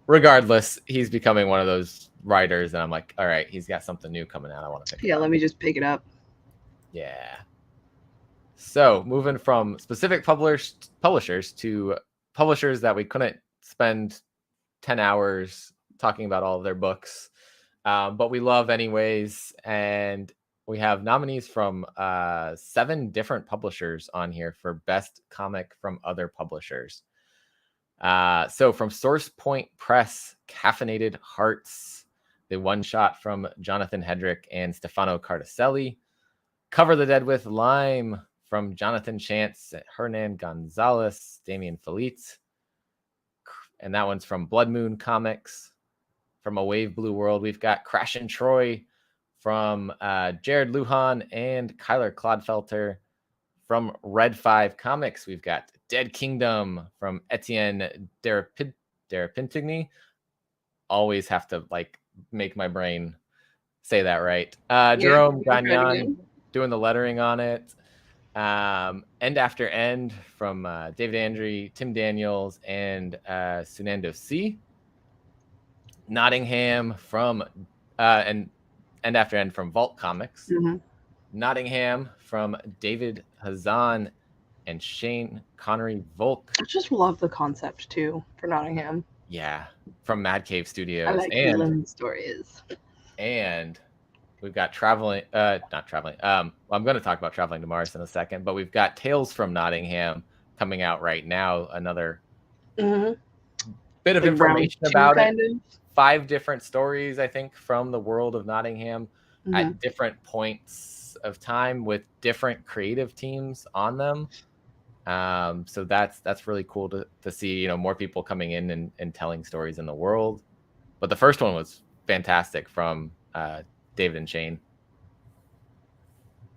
Speaker 1: Regardless, he's becoming one of those writers, and I'm like, all right, he's got something new coming out. I want to pick it up.
Speaker 2: Let me just pick it up.
Speaker 1: Yeah. So moving from specific publishers to publishers that we couldn't spend 10 hours talking about all of their books, but we love anyways. And we have nominees from 7 different publishers on here for best comic from other publishers. So from Source Point Press, Caffeinated Hearts, the one shot from Jonathan Hedrick and Stefano Cartacelli. Cover the Dead with Lime from Jonathan Chance, Hernan Gonzalez, Damian Felice. And that one's from Blood Moon Comics. From A Wave Blue World, we've got Crash and Troy from Jared Lujan and Kyler Clodfelter. From Red 5 Comics, we've got Dead Kingdom from Etienne Derapintigny. Always have to like make my brain say that right. Jerome Gagnon doing the lettering on it. End After End from David Andre, Tim Daniels, and Sunando C. Nottingham from and End After End from Vault Comics.
Speaker 2: Mm-hmm.
Speaker 1: Nottingham from David Hazan and Shane Connery Volk.
Speaker 2: I just love the concept too for Nottingham.
Speaker 1: Yeah, from Mad Cave Studios.
Speaker 2: I like villain stories.
Speaker 1: And we've got not traveling. I'm going to talk about Traveling to Mars in a second, but we've got Tales from Nottingham coming out right now. Another bit of information about it. 5 different stories, I think, from the world of Nottingham at different points of time with different creative teams on them. So that's really cool to see, more people coming in and telling stories in the world. But the first one was fantastic from David and Shane.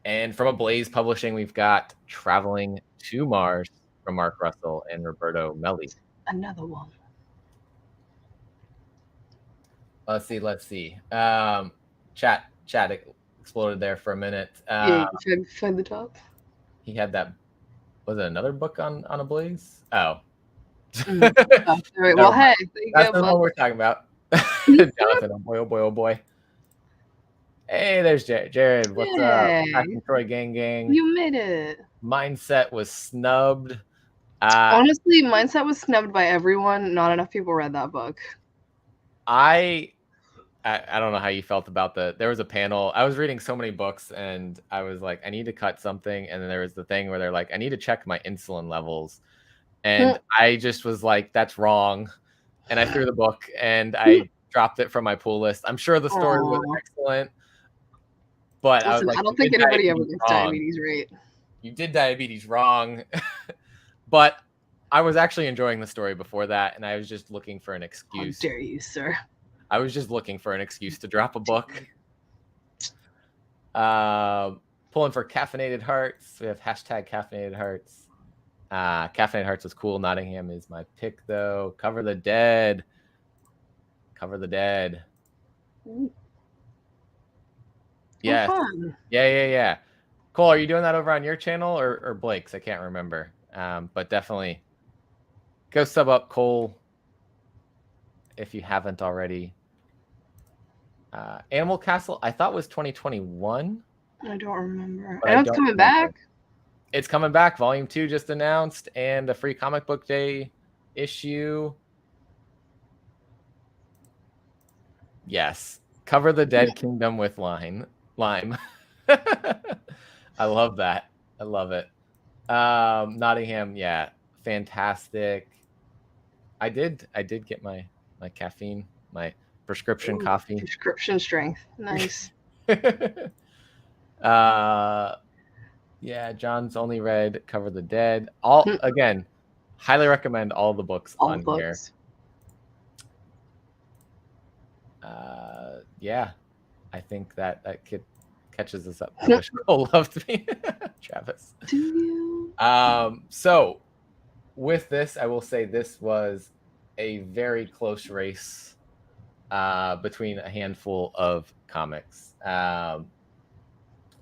Speaker 1: And from Ablaze Publishing, we've got Traveling to Mars from Mark Russell and Roberto Melli.
Speaker 2: Another one.
Speaker 1: Let's see. Chat exploded there for a minute.
Speaker 2: Yeah, you find the top.
Speaker 1: He had that. Was it another book on Ablaze? Oh.
Speaker 2: All right. Well, hey,
Speaker 1: that's the one we're talking about. Jonathan, oh boy. Hey, there's Jared. What's up? Captain Troy gang.
Speaker 2: You made it.
Speaker 1: Mindset was snubbed.
Speaker 2: Honestly, Mindset was snubbed by everyone. Not enough people read that book.
Speaker 1: I don't know how you felt about there was a panel. I was reading so many books and I was like, I need to cut something. And then there was the thing where they're like, I need to check my insulin levels. And I just was like, that's wrong. And I threw the book and I dropped it from my pull list. I'm sure the story was excellent. But
Speaker 2: listen, I don't think anybody ever gets diabetes right.
Speaker 1: You did diabetes wrong. But I was actually enjoying the story before that. And I was just looking for an excuse.
Speaker 2: How dare you, sir?
Speaker 1: I was just looking for an excuse to drop a book. Pulling for Caffeinated Hearts. We have hashtag Caffeinated Hearts. Caffeinated Hearts was cool. Nottingham is my pick, though. Cover the Dead. Yes. Yeah. Cole, are you doing that over on your channel or Blake's? I can't remember. But definitely go sub up Cole if you haven't already. Animal Castle, I thought was 2021.
Speaker 2: I don't remember.
Speaker 1: But
Speaker 2: I know it's coming back.
Speaker 1: It's coming back. Volume 2 just announced, and a free comic book day issue. Yes. Cover the Dead Kingdom with lime. I love that. I love it. Nottingham, yeah, fantastic. I did get my caffeine, my prescription coffee.
Speaker 2: Prescription strength. Nice.
Speaker 1: Yeah, John's only read Cover the Dead. All again, highly recommend all the books
Speaker 2: all
Speaker 1: on
Speaker 2: books.
Speaker 1: here. Yeah, I think that kid catches us up. I wish Cole loved me, Travis.
Speaker 2: Do you?
Speaker 1: So with this, I will say this was a very close race between a handful of comics.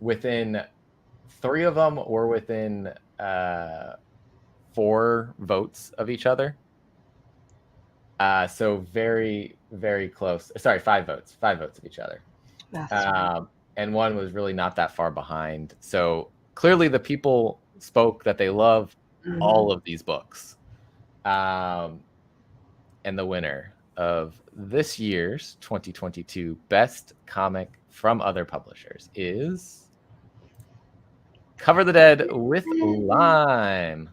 Speaker 1: Within 3 of them were within 4 votes of each other. So very, very close. Sorry, 5 votes. 5 votes of each other.
Speaker 2: Right.
Speaker 1: And one was really not that far behind. So clearly the people spoke that they love all of these books. And the winner of this year's 2022 Best Comic from Other Publishers is Cover the Dead with Lime.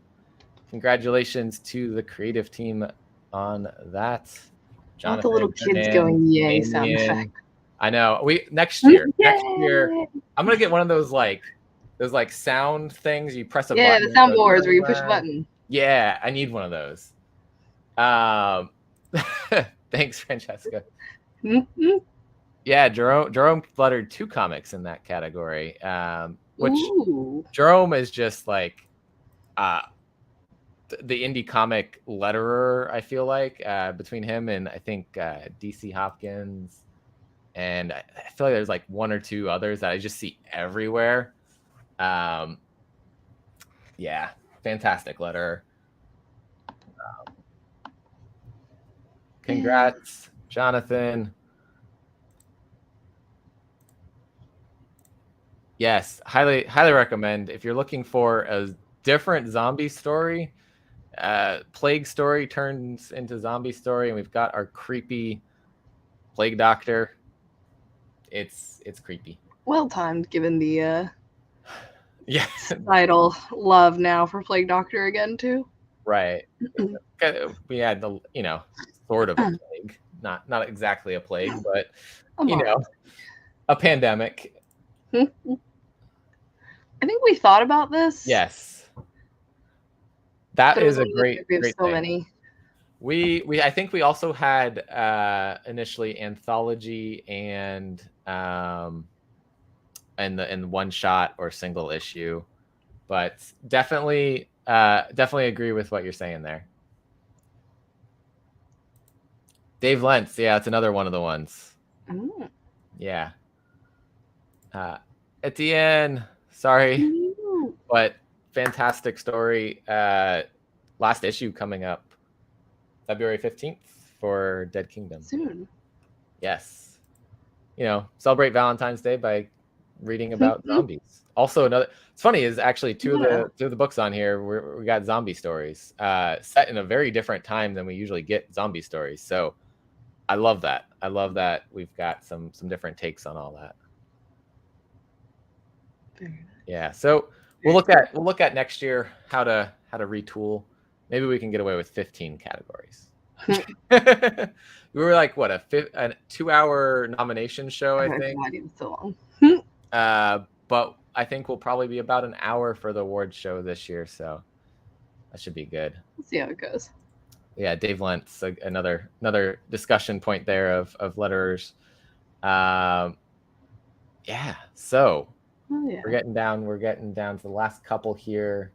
Speaker 1: Congratulations to the creative team on that.
Speaker 2: Not the little kids going yay
Speaker 1: Damien.
Speaker 2: sound effect.
Speaker 1: I know. Next year, I'm gonna get one of those sound things. You press a button.
Speaker 2: Yeah, the soundboards where you push a button.
Speaker 1: Yeah, I need one of those. Thanks, Francesca. Yeah, Jerome lettered 2 comics in that category. Which Jerome is just like the indie comic letterer, I feel like, between him and I think DC Hopkins, and I feel like there's like 1 or 2 others that I just see everywhere. Yeah, fantastic letterer. Congrats, Jonathan. Yes, highly recommend if you're looking for a different zombie story. Plague story turns into zombie story, and we've got our creepy plague doctor. It's creepy. Well
Speaker 2: timed, given the
Speaker 1: yeah
Speaker 2: societal love now for plague doctor again too.
Speaker 1: Right. We had the sort of a plague, not exactly a plague, but a pandemic.
Speaker 2: I think we thought about this.
Speaker 1: Yes. That is a great
Speaker 2: so
Speaker 1: thing.
Speaker 2: Many.
Speaker 1: I think we also had initially anthology and one shot or single issue, but definitely agree with what you're saying there. Dave Lentz, yeah, it's another one of the ones. Yeah. Etienne, sorry, but fantastic story. Last issue coming up February 15th for Dead Kingdom.
Speaker 2: Soon.
Speaker 1: Yes. Celebrate Valentine's Day by reading about zombies. Also, it's funny is actually two of the books on here we got zombie stories set in a very different time than we usually get zombie stories. So I love that. We've got some different takes on all that. Yeah. So we'll look at next year how to retool. Maybe we can get away with 15 categories. We were like what a 2-hour nomination show, I think.
Speaker 2: Not even so
Speaker 1: long. But I think we'll probably be about an hour for the awards show this year, so that should be good.
Speaker 2: We'll see how it goes.
Speaker 1: Yeah, Dave Lentz, another discussion point there of letterers. Yeah, so we're getting down to the last couple here.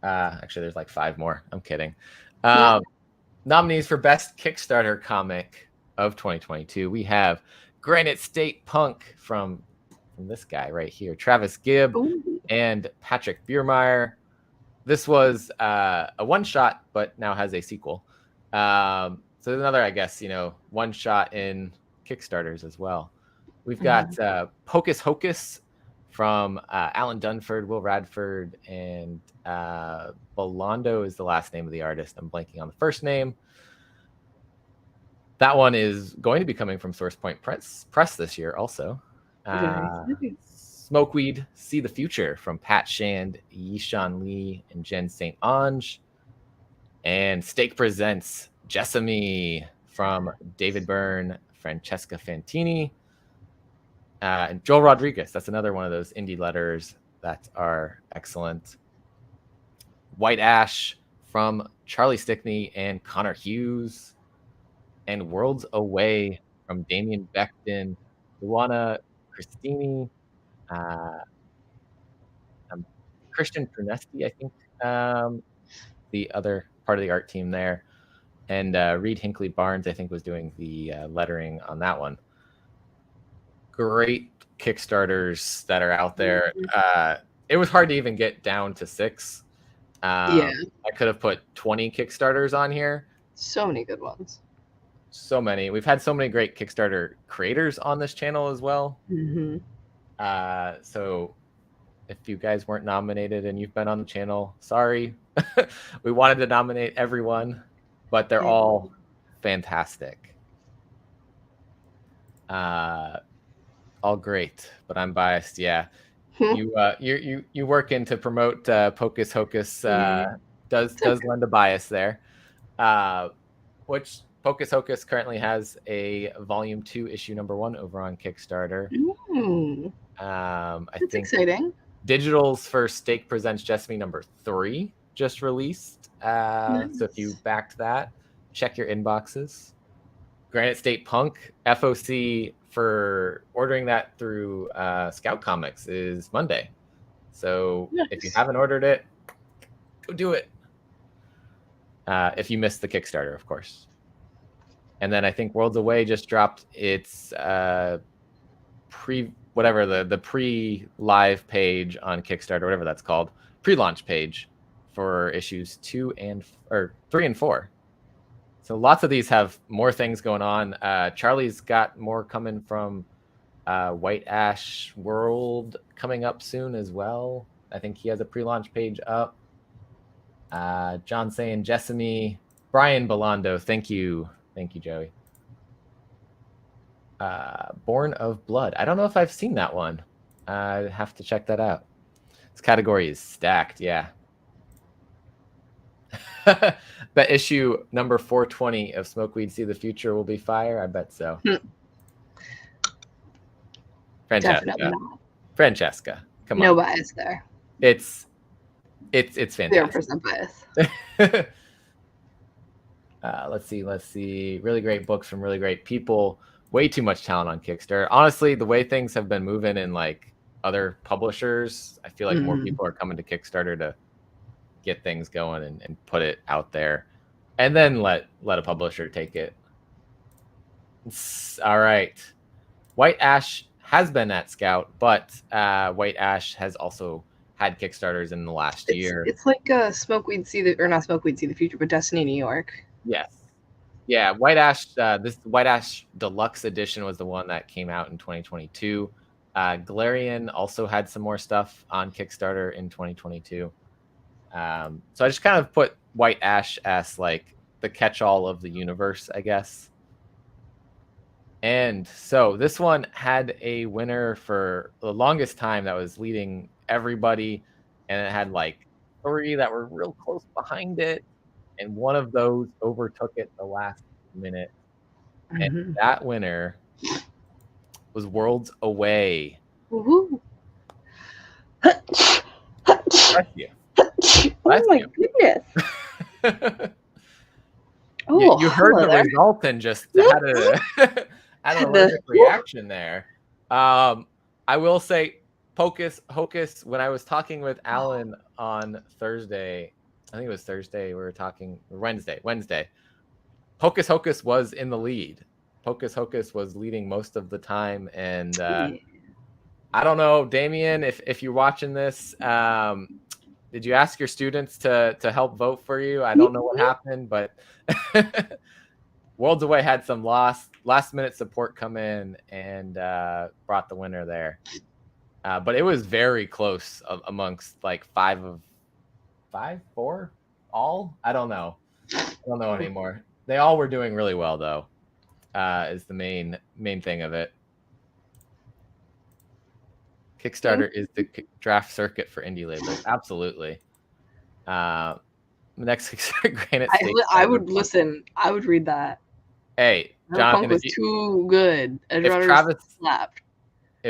Speaker 1: Actually, there's like 5 more. I'm kidding. Nominees for Best Kickstarter Comic of 2022. We have Granite State Punk from this guy right here, Travis Gibb and Patrick Biermeyer. This was a one-shot, but now has a sequel. So another, I guess, one shot in Kickstarters as well. We've got Hocus Hocus from Alan Dunford, Will Radford, and Bellondo is the last name of the artist. I'm blanking on the first name. That one is going to be coming from Source Point Press this year also. Smokeweed, See the Future from Pat Shand, Yishan Lee, and Jen St. Ange. And Stake Presents Jessamy from David Byrne, Francesca Fantini, and Joel Rodriguez. That's another one of those indie letters that are excellent. White Ash from Charlie Stickney and Connor Hughes. And Worlds Away from Damien Becton, Luana Christini, Christian Pernesti, I think, the other part of the art team there. And Reed Hinckley Barnes, I think, was doing the lettering on that one. Great Kickstarters that are out there. It was hard to even get down to 6. I could have put 20 Kickstarters on here.
Speaker 2: So many good ones.
Speaker 1: So many. We've had so many great Kickstarter creators on this channel as well. So if you guys weren't nominated and you've been on the channel, sorry. We wanted to nominate everyone, but they're all fantastic. All great, but I'm biased. Yeah. You working to promote Hocus Hocus does lend a bias there. Which Hocus Hocus currently has a volume 2 issue number 1 over on Kickstarter.
Speaker 2: That's exciting.
Speaker 1: Digital's for Stake Presents Jessamy number 3 just released.
Speaker 2: Nice.
Speaker 1: So if you backed that, check your inboxes. Granite State Punk FOC for ordering that through Scout Comics is Monday. So if you haven't ordered it, go do it. If you missed the Kickstarter, of course. And then I think Worlds Away just dropped its the pre-live page on Kickstarter, whatever that's called, pre-launch page for issues 3 and 4. So lots of these have more things going on. Charlie's got more coming from White Ash World coming up soon as well. I think he has a pre-launch page up. John saying Jessamy, Brian Bellondo, thank you, Joey. Born of Blood. I don't know if I've seen that one. I have to check that out. This category is stacked, yeah. Bet issue number 420 of Smokeweed See the Future will be fire. I bet so. Francesca, come on.
Speaker 2: No bias there.
Speaker 1: It's fantastic.
Speaker 2: 0% bias.
Speaker 1: Let's see. Really great books from really great people. Way too much talent on Kickstarter. Honestly, the way things have been moving in like other publishers, I feel like more people are coming to Kickstarter to get things going and put it out there, and then let a publisher take it. All right. White Ash has been at Scout, but White Ash has also had Kickstarters in the last year.
Speaker 2: It's like not Smokeweed See the Future, but Destiny New York.
Speaker 1: Yes. Yeah, White Ash, this White Ash Deluxe Edition was the one that came out in 2022. Galarian also had some more stuff on Kickstarter in 2022. So I just kind of put White Ash as like the catch-all of the universe, I guess. And so this one had a winner for the longest time that was leading everybody, and it had like 3 that were real close behind it, and one of those overtook it the last minute. And that winner was Worlds Away.
Speaker 2: Woohoo!
Speaker 1: Bless you.
Speaker 2: Oh my goodness.
Speaker 1: You heard the result and just had an allergic reaction there. I will say Hocus Hocus, when I was talking with Alan on Thursday, I think it was Thursday, we were talking Wednesday. Hocus Hocus was in the lead. Hocus Hocus was leading most of the time. And I don't know, Damien, if you're watching this, did you ask your students to help vote for you? I don't know what happened, but Worlds Away had some last minute support come in and brought the winner there. But it was very close amongst like 4 all. I don't know anymore. They all were doing really well though. Is the main thing of it. Kickstarter is the draft circuit for indie labels. Absolutely. The next Kickstarter, Granite State.
Speaker 2: I would listen. I would read that.
Speaker 1: Hey, Jonathan,
Speaker 2: was too good.
Speaker 1: If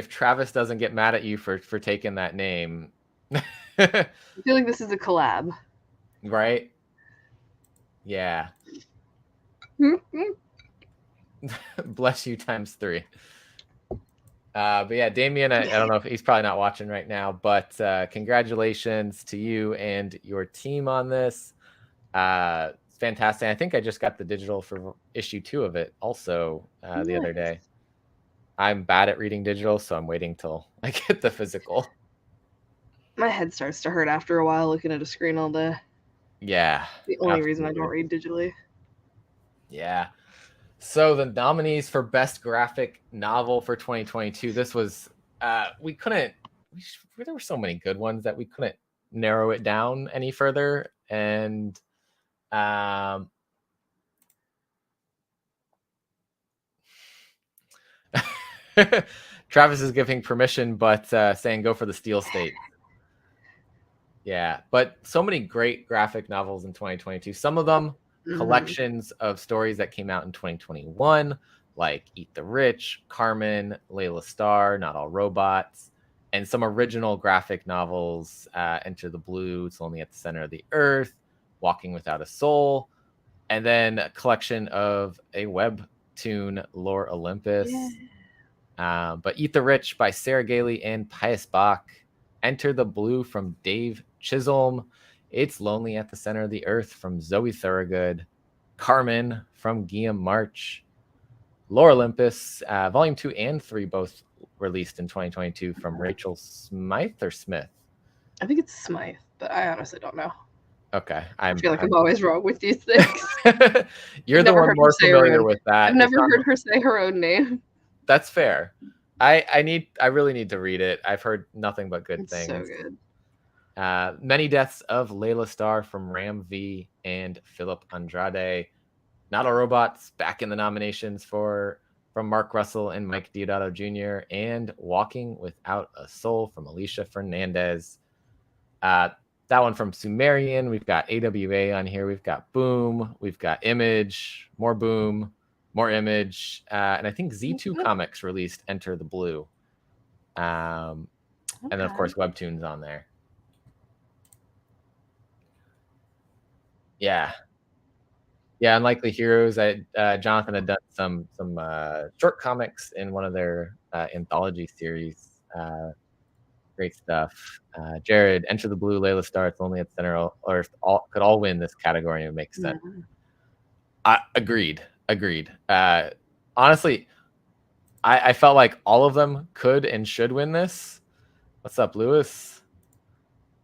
Speaker 1: Travis doesn't get mad at you for taking that name,
Speaker 2: I feel like this is a collab,
Speaker 1: right? Yeah. Bless you ×3. But yeah, Damien, I don't know if he's probably not watching right now, but congratulations to you and your team on this. It's fantastic. I think I just got the digital for issue 2 of it also the other day. I'm bad at reading digital, so I'm waiting till I get the physical.
Speaker 2: My head starts to hurt after a while looking at a screen all day.
Speaker 1: Yeah.
Speaker 2: The only reason I don't read digitally.
Speaker 1: Yeah. So the nominees for Best Graphic Novel for 2022. This was there were so many good ones that we couldn't narrow it down any further. And Travis is giving permission, but saying go for the Steel State. Yeah, but so many great graphic novels in 2022. Some of them collections of stories that came out in 2021, like Eat the Rich, Carmen, Layla Starr, Not All Robots, and some original graphic novels, Enter the Blue, It's Lonely at the Center of the Earth, Walking Without a Soul, and then a collection of a webtoon, Lore Olympus. Yeah. But Eat the Rich by Sarah Gailey and Pius Bach, Enter the Blue from Dave Chisholm, It's Lonely at the Center of the Earth from Zoe Thorogood, Carmen from Guillaume March, Lore Olympus, Volume 2 and 3 both released in 2022 from Rachel Smythe or Smith?
Speaker 2: I think it's Smythe, but I honestly don't know.
Speaker 1: Okay.
Speaker 2: I feel like I'm always wrong with these things.
Speaker 1: You're the one more familiar with that.
Speaker 2: I've never heard her say her own name.
Speaker 1: That's fair. I really need to read it. I've heard nothing but good things.
Speaker 2: So good.
Speaker 1: Many Deaths of Layla Starr from Ram V and Philip Andrade. Not All Robots back in the nominations from Mark Russell and Mike Deodato Jr. and Walking Without a Soul from Alicia Fernandez. That one from Sumerian. We've got AWA on here. We've got Boom. We've got Image. More Boom. More Image. And I think Z2 Comics released Enter the Blue. And then, of course, Webtoons on there. Yeah. Yeah, Unlikely Heroes. Jonathan had done some short comics in one of their anthology series. Great stuff. Jared, Enter the Blue, Layla Starr, It's Only at the Center of Earth could all win this category. It makes sense. Agreed. Honestly, I felt like all of them could and should win this. What's up, Lewis?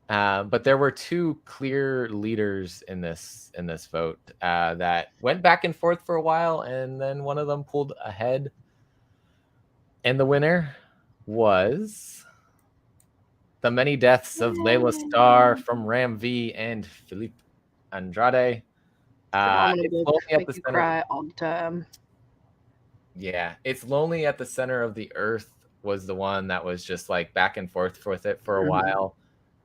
Speaker 1: But there were 2 clear leaders in this vote that went back and forth for a while, and then one of them pulled ahead. And the winner was The Many Deaths of Layla Starr from Ram V and Philippe Andrade.
Speaker 2: It's Lonely at the Center. Cry all the time.
Speaker 1: Yeah, It's Lonely at the Center of the Earth was the one that was just like back and forth with it for a while.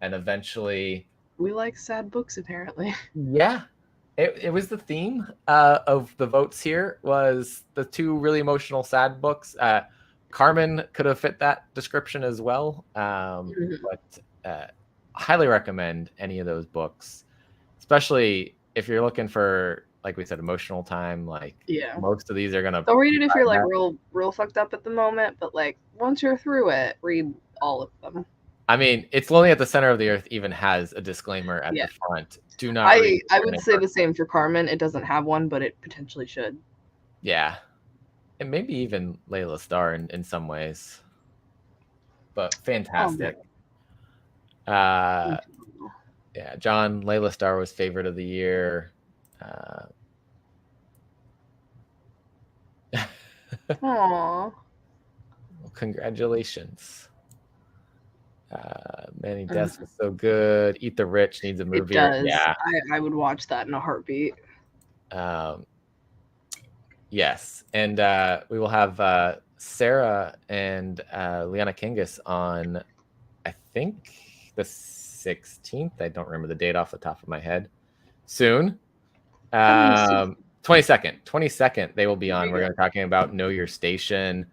Speaker 1: And eventually,
Speaker 2: we like sad books, apparently.
Speaker 1: Yeah, it was the theme of the votes here was the 2 really emotional sad books. Carmen could have fit that description as well, but highly recommend any of those books, especially if you're looking for, like we said, emotional time. Like, most of these are gonna.
Speaker 2: Don't read it if you're like real fucked up at the moment, but like once you're through it, read all of them.
Speaker 1: I mean, It's Lonely at the Center of the Earth even has a disclaimer at the front. Do not.
Speaker 2: I would say the same for Carmen. It doesn't have one, but it potentially should.
Speaker 1: Yeah, and maybe even Layla Starr in some ways. But fantastic. Yeah, John, Layla Starr was favorite of the year.
Speaker 2: Aw.
Speaker 1: Congratulations. Many Deaths was so good. Eat the Rich needs a
Speaker 2: It
Speaker 1: movie.
Speaker 2: does.
Speaker 1: Yeah.
Speaker 2: I would watch that in a heartbeat.
Speaker 1: Yes. And we will have Sarah and Liana Kingus on, I think, the 16th. I don't remember the date off the top of my head. Soon. 22nd they will be on. We're going to be talking about Know Your Station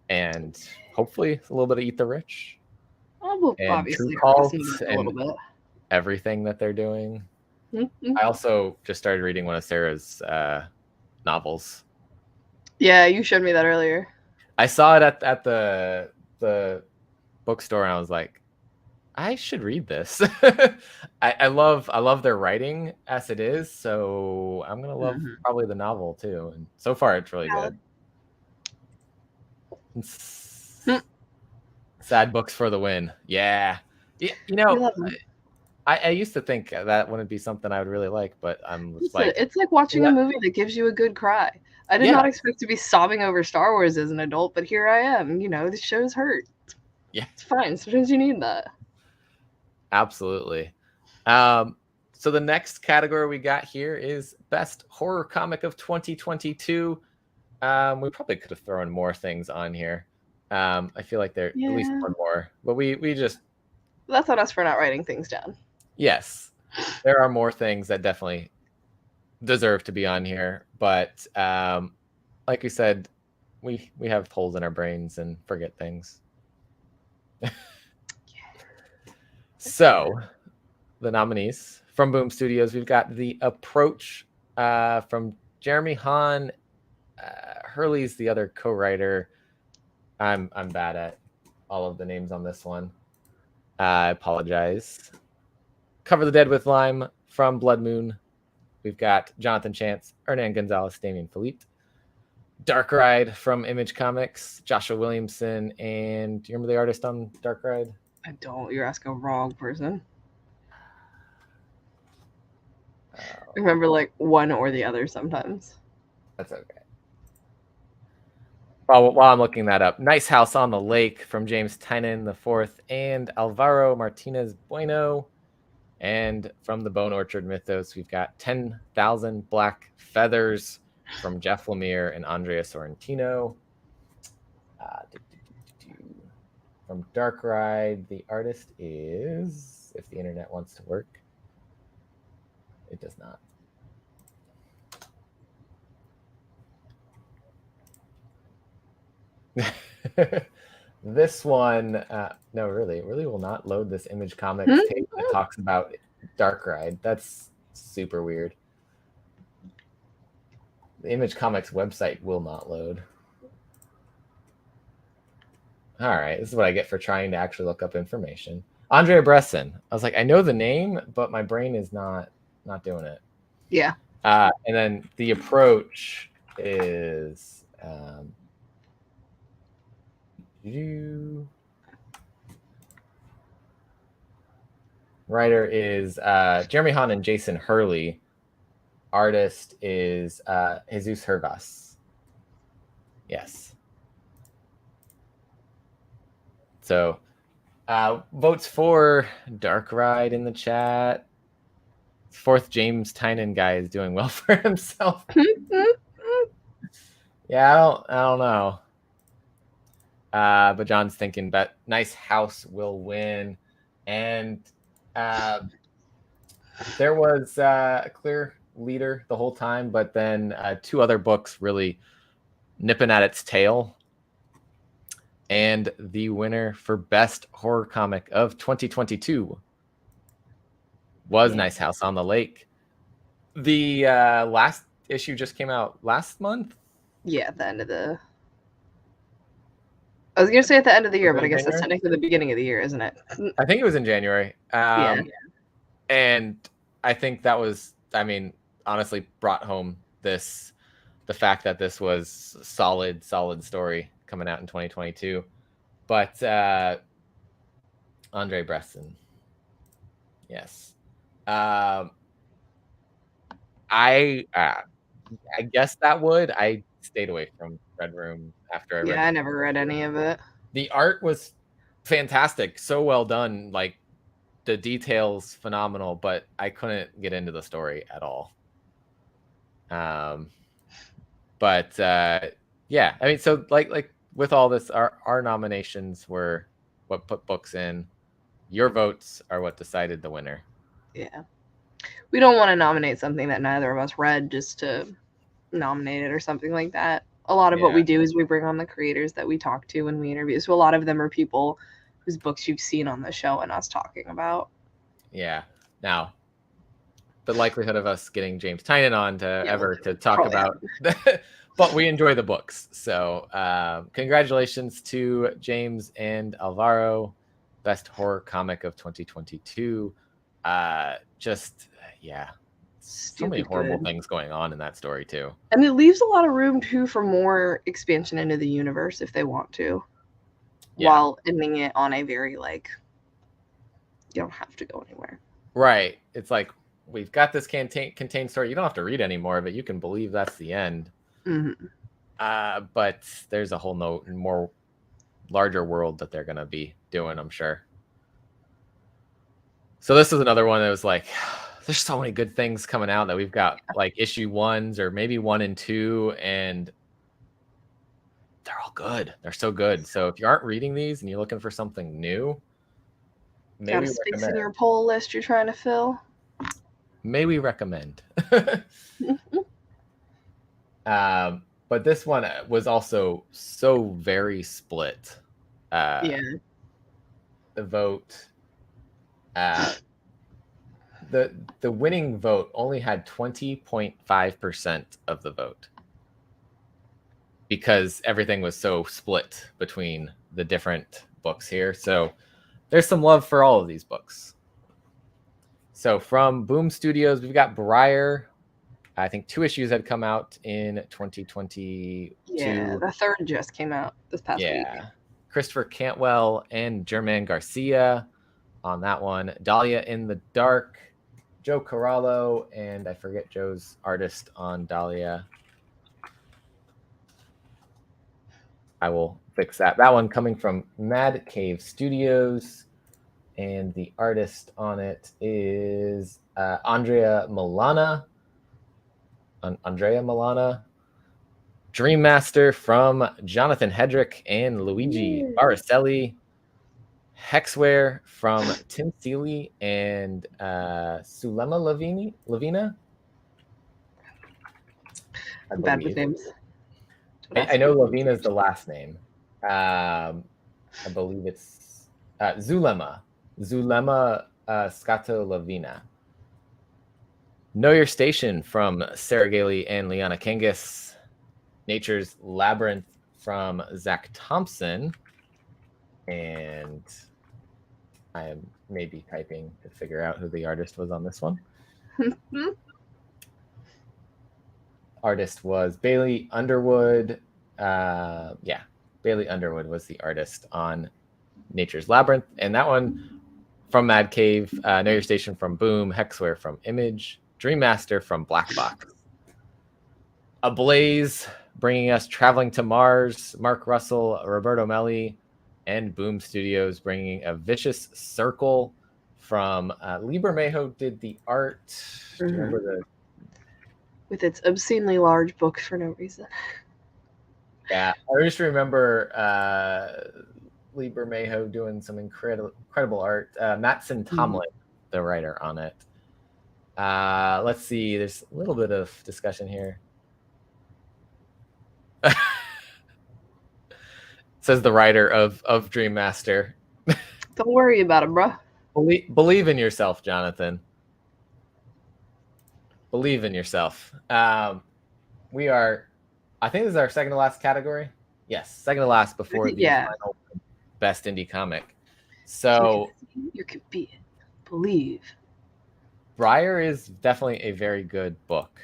Speaker 1: and hopefully a little bit of Eat the Rich.
Speaker 2: We'll
Speaker 1: and
Speaker 2: obviously
Speaker 1: True Cult
Speaker 2: a little bit.
Speaker 1: Everything that they're doing.
Speaker 2: Mm-hmm.
Speaker 1: I also just started reading one of Sarah's novels.
Speaker 2: Yeah, you showed me that earlier.
Speaker 1: I saw it at the bookstore and I was like, I should read this. I love their writing as it is, so I'm gonna love probably the novel too. And so far, it's really good. Sad books for the win. Yeah, you know, I used to think that wouldn't be something I would really like, but I'm like,
Speaker 2: it's like watching a movie that gives you a good cry. I did not expect to be sobbing over Star Wars as an adult, but here I am. You know, the shows hurt.
Speaker 1: Yeah,
Speaker 2: it's fine. Sometimes you need that.
Speaker 1: Absolutely. So the next category we got here is Best Horror Comic of 2022. We probably could have thrown more things on here. I feel like there at least one more, but we just
Speaker 2: that's on us for not writing things down.
Speaker 1: Yes, there are more things that definitely deserve to be on here, but like we said, we have holes in our brains and forget things. So the nominees from Boom Studios, we've got The Approach from Jeremy Hahn. Hurley's the other co-writer. I'm bad at all of the names on this one. I apologize. Cover the Dead with Lime from Blood Moon. We've got Jonathan Chance, Hernan Gonzalez, Damien Philippe. Dark Ride from Image Comics, Joshua Williamson. And do you remember the artist on Dark Ride?
Speaker 2: I don't. You're asking a wrong person. I remember like one or the other sometimes.
Speaker 1: That's okay. While I'm looking that up, Nice House on the Lake from James Tynion IV and Alvaro Martinez Bueno. And from the Bone Orchard Mythos, we've got 10,000 Black Feathers from Jeff Lemire and Andrea Sorrentino. From Dark Ride, the artist is, if the internet wants to work, it does not. This one, no, really, it really will not load this Image Comics tape that talks about Dark Ride. That's super weird. The Image Comics website will not load. All right, this is what I get for trying to actually look up information. Andrea Bresson. I was like, I know the name, but my brain is not doing it.
Speaker 2: Yeah.
Speaker 1: And then The Approach is writer is Jeremy Hahn and Jason Hurley. Artist is Jesus Hervas. Yes. So votes for Dark Ride in the chat. Fourth James Tynion guy is doing well for himself. Yeah, I don't know. But John's thinking, but Nice House will win. And there was a clear leader the whole time, but then two other books really nipping at its tail. And the winner for Best Horror Comic of 2022 was Nice House on the Lake. The last issue just came out last month.
Speaker 2: Yeah, at the end of the... I was going to say at the end of the year, but I guess that's technically the beginning of the year, isn't it?
Speaker 1: I think it was in January.
Speaker 2: Yeah.
Speaker 1: And I think that was, I mean, honestly brought home the fact that this was solid story coming out in 2022. But Andre Bresson. Yes. I guess that would. I stayed away from Red Room after I read.
Speaker 2: Yeah, I never read any of it.
Speaker 1: The art was fantastic, so well done. Like the details phenomenal, but I couldn't get into the story at all. But yeah, I mean, so like with all this, our nominations were what put books in. Your votes are what decided the winner.
Speaker 2: Yeah. We don't want to nominate something that neither of us read just to nominate it or something like that. A lot of what we do is we bring on the creators that we talk to when we interview. So a lot of them are people whose books you've seen on the show and us talking about.
Speaker 1: Yeah. Now, the likelihood of us getting James Tynan on to talk about, but we enjoy the books. So congratulations to James and Alvaro, best horror comic of 2022. Just yeah, so many horrible things going on in that story too.
Speaker 2: And it leaves a lot of room too for more expansion into the universe if they want to. Yeah. While ending it on a very like, you don't have to go anywhere.
Speaker 1: Right. It's like, we've got this contained story. You don't have to read any more of it. You can believe that's the end.
Speaker 2: Mm-hmm.
Speaker 1: But there's a whole more larger world that they're going to be doing, I'm sure. So this is another one that was like, there's so many good things coming out that we've got like issue 1s or maybe 1 and 2, and they're all good. They're so good. So if you aren't reading these and you're looking for something new,
Speaker 2: maybe got a space in your poll list you're trying to fill.
Speaker 1: May we recommend. But this one was also so very split.
Speaker 2: Yeah.
Speaker 1: The vote. The winning vote only had 20.5% of the vote because everything was so split between the different books here. So there's some love for all of these books. So from Boom Studios, we've got Briar. I think 2 issues had come out in 2022.
Speaker 2: Yeah, the 3rd just came out this past week.
Speaker 1: Christopher Cantwell and German Garcia on that one. Dahlia in the Dark, Joe Corallo, and I forget Joe's artist on Dahlia. I will fix that. That one coming from Mad Cave Studios. And the artist on it is Andrea Milana. Dream Master from Jonathan Hedrick and Luigi Baricelli. Hexware from Tim Seeley and Sulema Lavina.
Speaker 2: Bad with names.
Speaker 1: I know Lavina is the last name. I believe it's Zulema Scato Lavina. Know Your Station from Sarah Gailey and Liana Kangas. Nature's Labyrinth from Zach Thompson. And I am maybe typing to figure out who the artist was on this one. Artist was Bailey Underwood. Bailey Underwood was the artist on Nature's Labyrinth. And that one from Mad Cave, Know Your Station from Boom, Hexware from Image, Dream Master from Black Box. Ablaze bringing us Traveling to Mars, Mark Russell, Roberto Melli, and Boom Studios bringing A Vicious Circle from Lee Bermejo did the art. Do you remember the...
Speaker 2: With its obscenely large book for no reason.
Speaker 1: Yeah, I just remember Lee Bermejo doing some incredible art. Mattson Tomlin, the writer on it. Let's see. There's a little bit of discussion here. Says the writer of Dream Master.
Speaker 2: Don't worry about it, bro.
Speaker 1: Believe in yourself, Jonathan. Believe in yourself. We are, I think this is our second to last category. Yes, second to last before the final best indie comic. So
Speaker 2: you could be it. Believe.
Speaker 1: Briar is definitely a very good book.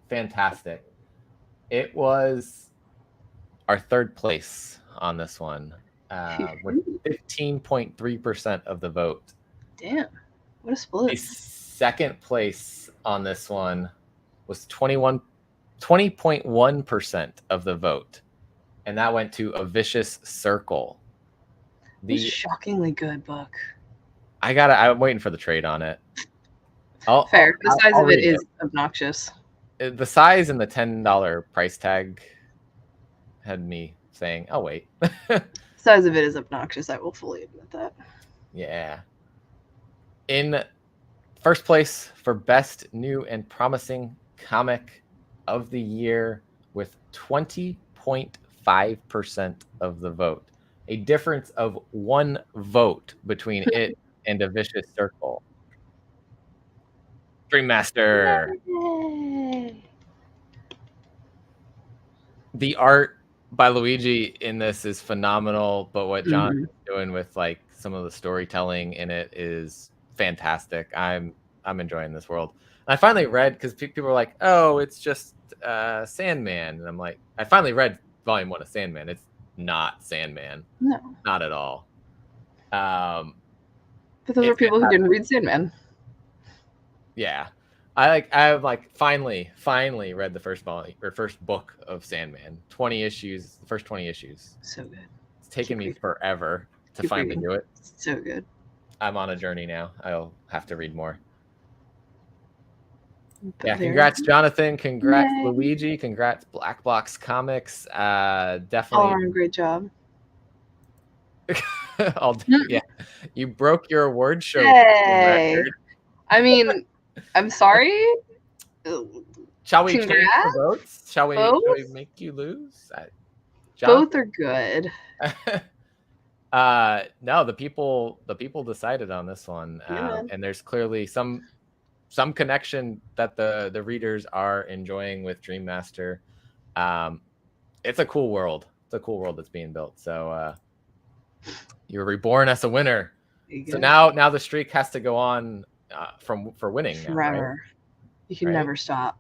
Speaker 1: Fantastic. It was our 3rd place on this one with 15.3% of the vote.
Speaker 2: Damn, what a split.
Speaker 1: The 2nd place on this one was 21 20.1% of the vote, and that went to A Vicious Circle.
Speaker 2: It's a shockingly good book.
Speaker 1: I'm waiting for the trade on it.
Speaker 2: Fair. The size of it is obnoxious.
Speaker 1: The size and the $10 price tag had me saying, "Oh wait."
Speaker 2: The size of it is obnoxious. I will fully admit that.
Speaker 1: Yeah. In first place for best new and promising comic of the year with 20.5% of the vote. A difference of 1 vote between it and A Vicious Circle. Dream Master.
Speaker 2: Yay.
Speaker 1: The art by Luigi in this is phenomenal, but what John is doing with like some of the storytelling in it is fantastic. I'm enjoying this world. And I finally read, because people were like, "Oh, it's just Sandman," and I'm like, I finally read volume 1 of Sandman. It's not Sandman.
Speaker 2: No,
Speaker 1: not at all.
Speaker 2: But those are people who didn't read Sandman.
Speaker 1: Yeah. I've finally read the first book of Sandman. 20 issues, the first 20 issues.
Speaker 2: So good.
Speaker 1: It's taken me forever to finally do it.
Speaker 2: So good.
Speaker 1: I'm on a journey now. I'll have to read more. Yeah, congrats, Jonathan. Congrats, Luigi. Congrats, Black Box Comics. Definitely.
Speaker 2: All around great job.
Speaker 1: Yeah, you broke your award show
Speaker 2: record. I mean, I'm sorry.
Speaker 1: Shall we change the votes? Shall we make you lose?
Speaker 2: Both are good.
Speaker 1: No, the people decided on this one, and there's clearly some connection that the readers are enjoying with Dream Master. It's a cool world. It's a cool world that's being built. So you're reborn as a winner. So now the streak has to go on for winning
Speaker 2: forever. Right? You can never stop.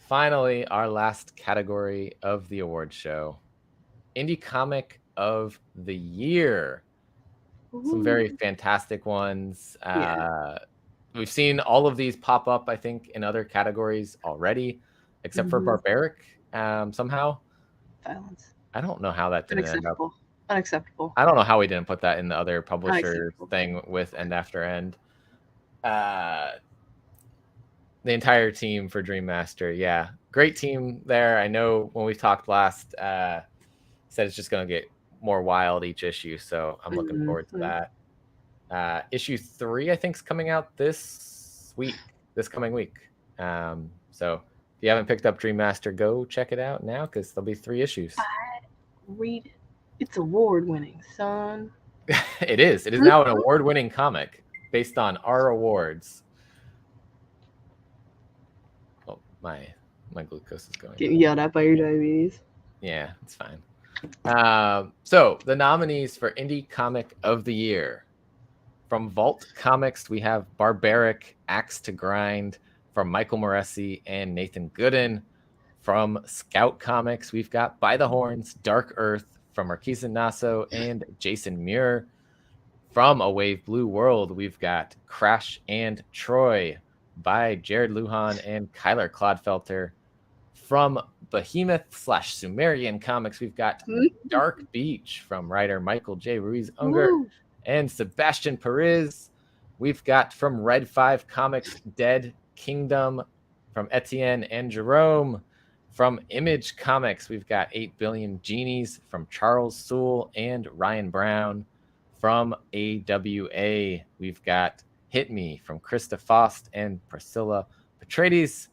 Speaker 1: Finally, our last category of the award show, Indie Comic of the Year. Ooh. Some very fantastic ones. We've seen all of these pop up, I think, in other categories already, except for Barbaric. Somehow,
Speaker 2: violence.
Speaker 1: I don't know how that didn't end up.
Speaker 2: Unacceptable.
Speaker 1: I don't know how we didn't put that in the other publisher thing with End After End. The entire team for Dream Master, yeah, great team there. I know when we talked last, said it's just going to get more wild each issue, so I'm looking forward to that. Issue 3, I think, is coming out this coming week. So if you haven't picked up Dream Master, go check it out now, because there'll be 3 issues.
Speaker 2: Read it. It's award-winning, son.
Speaker 1: It is. It is now an award-winning comic based on our awards. Oh, my glucose is going.
Speaker 2: Getting yelled at by your diabetes.
Speaker 1: Yeah, it's fine. So the nominees for Indie Comic of the Year. From Vault Comics, we have Barbaric, Axe to Grind from Michael Moresi and Nathan Gooden. From Scout Comics, we've got By the Horns, Dark Earth from Marquise Nasso and Jason Muir. From A Wave Blue World, we've got Crash and Troy by Jared Lujan and Kyler Clodfelter. From Behemoth/Sumerian Comics, we've got Dark Beach from writer Michael J. Ruiz-Unger and Sebastian Perez. We've got from Red 5 Comics, Dead Kingdom from Etienne and Jerome. From Image Comics, we've got 8 Billion Genies from Charles Soule and Ryan Brown. From AWA, we've got Hit Me from Krista Faust and Priscilla Petrades.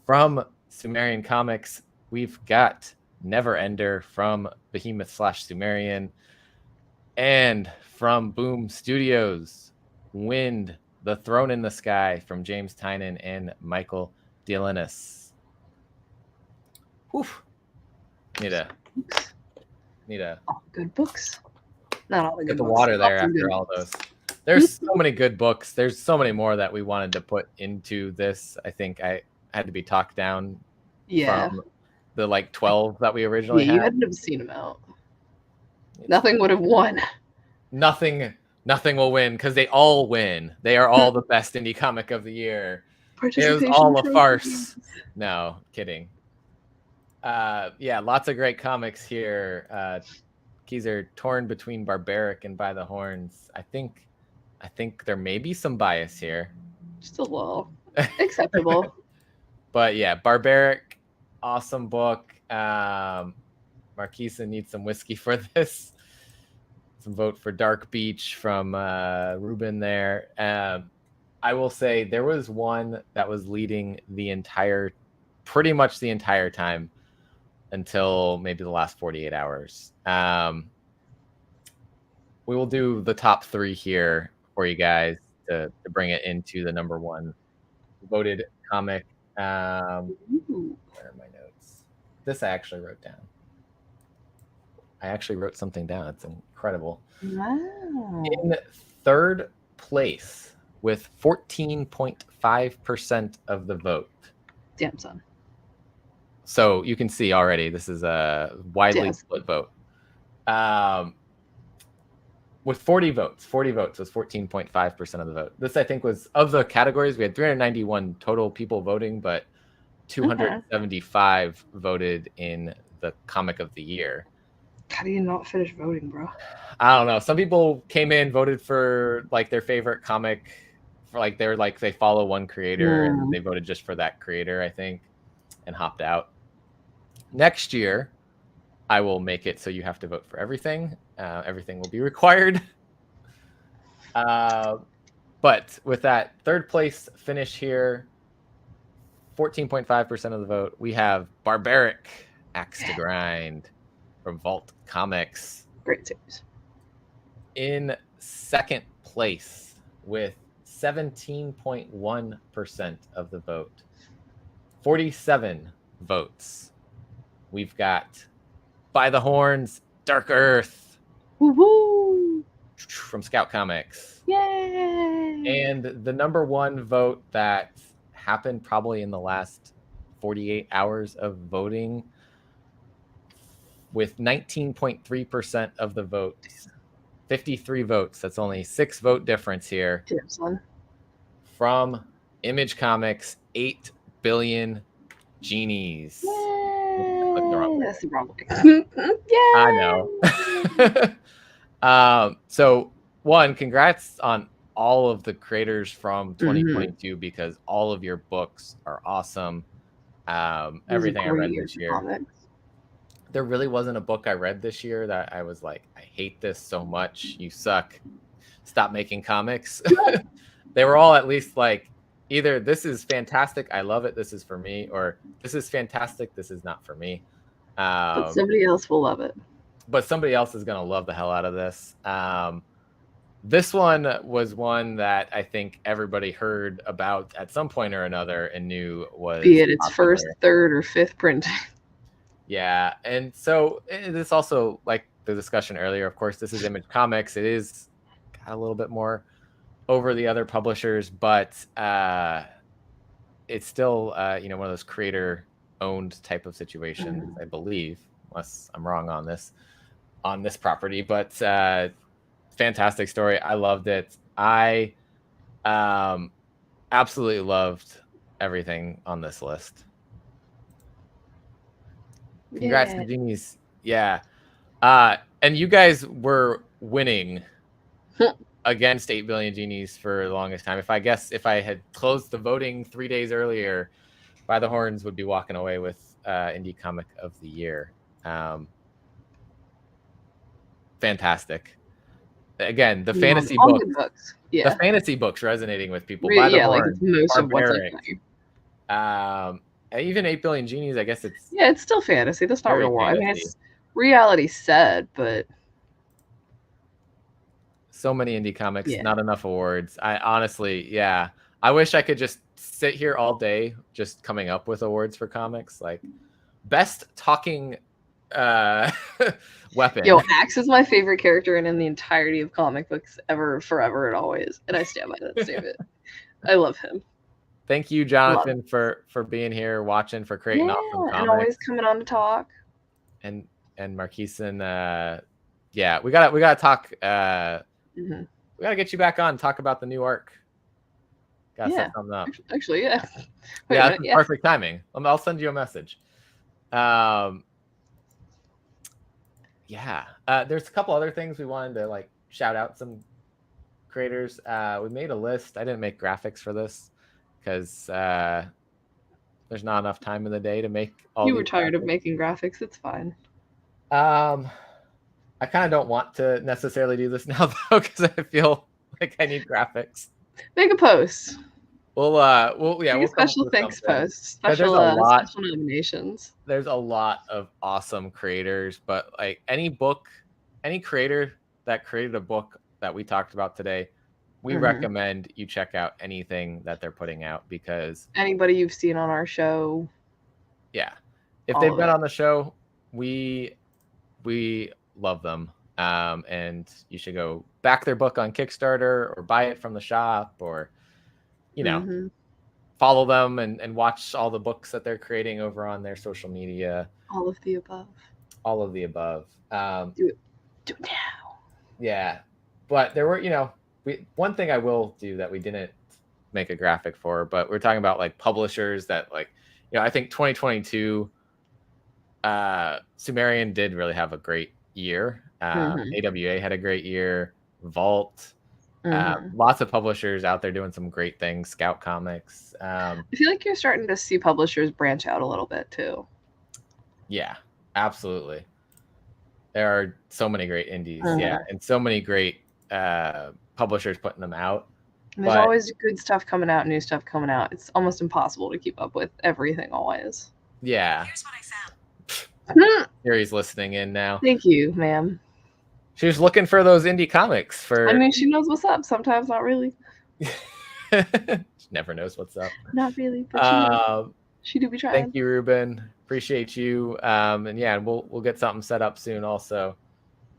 Speaker 1: From Sumerian Comics, we've got Never Ender from Behemoth/Sumerian. And from Boom Studios, Wind, The Throne in the Sky from James Tynan and Michael Dielenis. Oof. Need a
Speaker 2: all good books. Not all the good
Speaker 1: get the
Speaker 2: books.
Speaker 1: water there after all those. There's so many good books. There's so many more that we wanted to put into this. I think I had to be talked down from the 12 that we originally had.
Speaker 2: You hadn't have seen them out. Nothing would have won.
Speaker 1: Nothing will win because they all win. They are all the best indie comic of the year. It was all a farce. No, kidding. Yeah, lots of great comics here. Keys are torn between Barbaric and By the Horns. I think there may be some bias here.
Speaker 2: Just a little. Acceptable.
Speaker 1: But yeah, Barbaric, awesome book. Marquisa needs some whiskey for this. Some vote for Dark Beach from Ruben there. I will say there was one that was leading pretty much the entire time until maybe the last 48 hours. We will do the top 3 here for you guys to bring it into the number 1 voted comic. Where are my notes? This I actually wrote down. I actually wrote something down. It's incredible.
Speaker 2: Wow.
Speaker 1: In 3rd place with 14.5% of the vote.
Speaker 2: Damn son.
Speaker 1: So you can see already this is a widely split vote. With 40 votes was 14.5% of the vote. This, I think, was of the categories. We had 391 total people voting, but 275 voted in the comic of the year.
Speaker 2: How do you not finish voting, bro?
Speaker 1: I don't know. Some people came in, voted for like their favorite comic, for like they follow one creator and they voted just for that creator, I think, and hopped out. Next year, I will make it so you have to vote for everything. Everything will be required. But with that 3rd place finish here, 14.5% of the vote, we have Barbaric, Axe to Grind from Vault Comics.
Speaker 2: Great series.
Speaker 1: In 2nd place with 17.1% of the vote, 47 votes, we've got By the Horns, Dark Earth.
Speaker 2: Woo-hoo!
Speaker 1: From Scout Comics.
Speaker 2: Yay!
Speaker 1: And the number 1 vote that happened probably in the last 48 hours of voting, with 19.3% of the votes, 53 votes. That's only 6 vote difference here. From Image Comics, 8 billion genies.
Speaker 2: Yay! That's the problem.
Speaker 1: I know. So, 1, congrats on all of the creators from 2022 because all of your books are awesome. Everything I read this year. There really wasn't a book I read this year that I was like, I hate this so much. You suck. Stop making comics. They were all at least like, either this is fantastic, I love it, this is for me, or this is fantastic, this is not for me.
Speaker 2: But somebody else will love it.
Speaker 1: But somebody else is going to love the hell out of this. This one was one that I think everybody heard about at some point or another and knew was
Speaker 2: be it its popular. 1st, 3rd, or 5th printing.
Speaker 1: Yeah, and so this also, like the discussion earlier, of course, this is Image Comics. It is got a little bit more over the other publishers, but it's still one of those creator-owned type of situations, I believe, unless I'm wrong on this property. But fantastic story. I loved it. I absolutely loved everything on this list. Congrats to Genies. Yeah. And you guys were winning against 8 billion Genies for the longest time. If I had closed the voting 3 days earlier, By the Horns would be walking away with Indie Comic of the Year. Fantastic. Again, the fantasy books. Yeah. The fantasy books resonating with people. By the Horns, like most Barbaric. Even 8 billion Genies, I guess it's...
Speaker 2: Yeah, it's still fantasy. That's not real world. I mean, it's reality set, but...
Speaker 1: So many indie comics, not enough awards. I honestly, I wish I could just sit here all day just coming up with awards for comics. Like, best talking weapon.
Speaker 2: Yo, Axe is my favorite character in the entirety of comic books ever, forever, and always. And I stand by that statement. I love him.
Speaker 1: Thank you, Jonathan, for being here, watching, for creating awesome comics.
Speaker 2: And always coming on to talk.
Speaker 1: And Marquesan, we gotta talk. We gotta get you back on, talk about the new arc. Gotta set something up.
Speaker 2: Actually, yeah.
Speaker 1: Wait a minute, perfect timing. I'll send you a message. Yeah. There's a couple other things we wanted to like shout out some creators. We made a list. I didn't make graphics for this because there's not enough time in the day to make all.
Speaker 2: You were tired of making graphics. It's fine.
Speaker 1: I kind of don't want to necessarily do this now though, because I feel like I need graphics.
Speaker 2: Make a post.
Speaker 1: We'll
Speaker 2: special thanks post. Special nominations.
Speaker 1: There's a lot of awesome creators, but like any creator that created a book that we talked about today, we recommend you check out anything that they're putting out, because
Speaker 2: anybody you've seen on our show.
Speaker 1: Yeah. If they've been on the show, we love them. And you should go back their book on Kickstarter or buy it from the shop, or follow them and watch all the books that they're creating over on their social media.
Speaker 2: All of the above.
Speaker 1: Do it now. Yeah. But there were, one thing I will do that we didn't make a graphic for, but we're talking about like publishers that like, I think 2022, Sumerian did really have a great year. AWA had a great year. Vault. Lots of publishers out there doing some great things. Scout Comics.
Speaker 2: I feel like you're starting to see publishers branch out a little bit too.
Speaker 1: Yeah, absolutely. There are so many great indies, and so many great publishers putting them out.
Speaker 2: And there's always good stuff coming out, new stuff coming out. It's almost impossible to keep up with everything always.
Speaker 1: Yeah. Here's what I found. Yuri's listening in now.
Speaker 2: Thank you, ma'am.
Speaker 1: She was looking for those indie comics for.
Speaker 2: I mean, she knows what's up. Sometimes not really.
Speaker 1: She never knows what's up.
Speaker 2: Not really, but she do be trying.
Speaker 1: Thank you, Ruben. Appreciate you. And yeah, we'll get something set up soon also.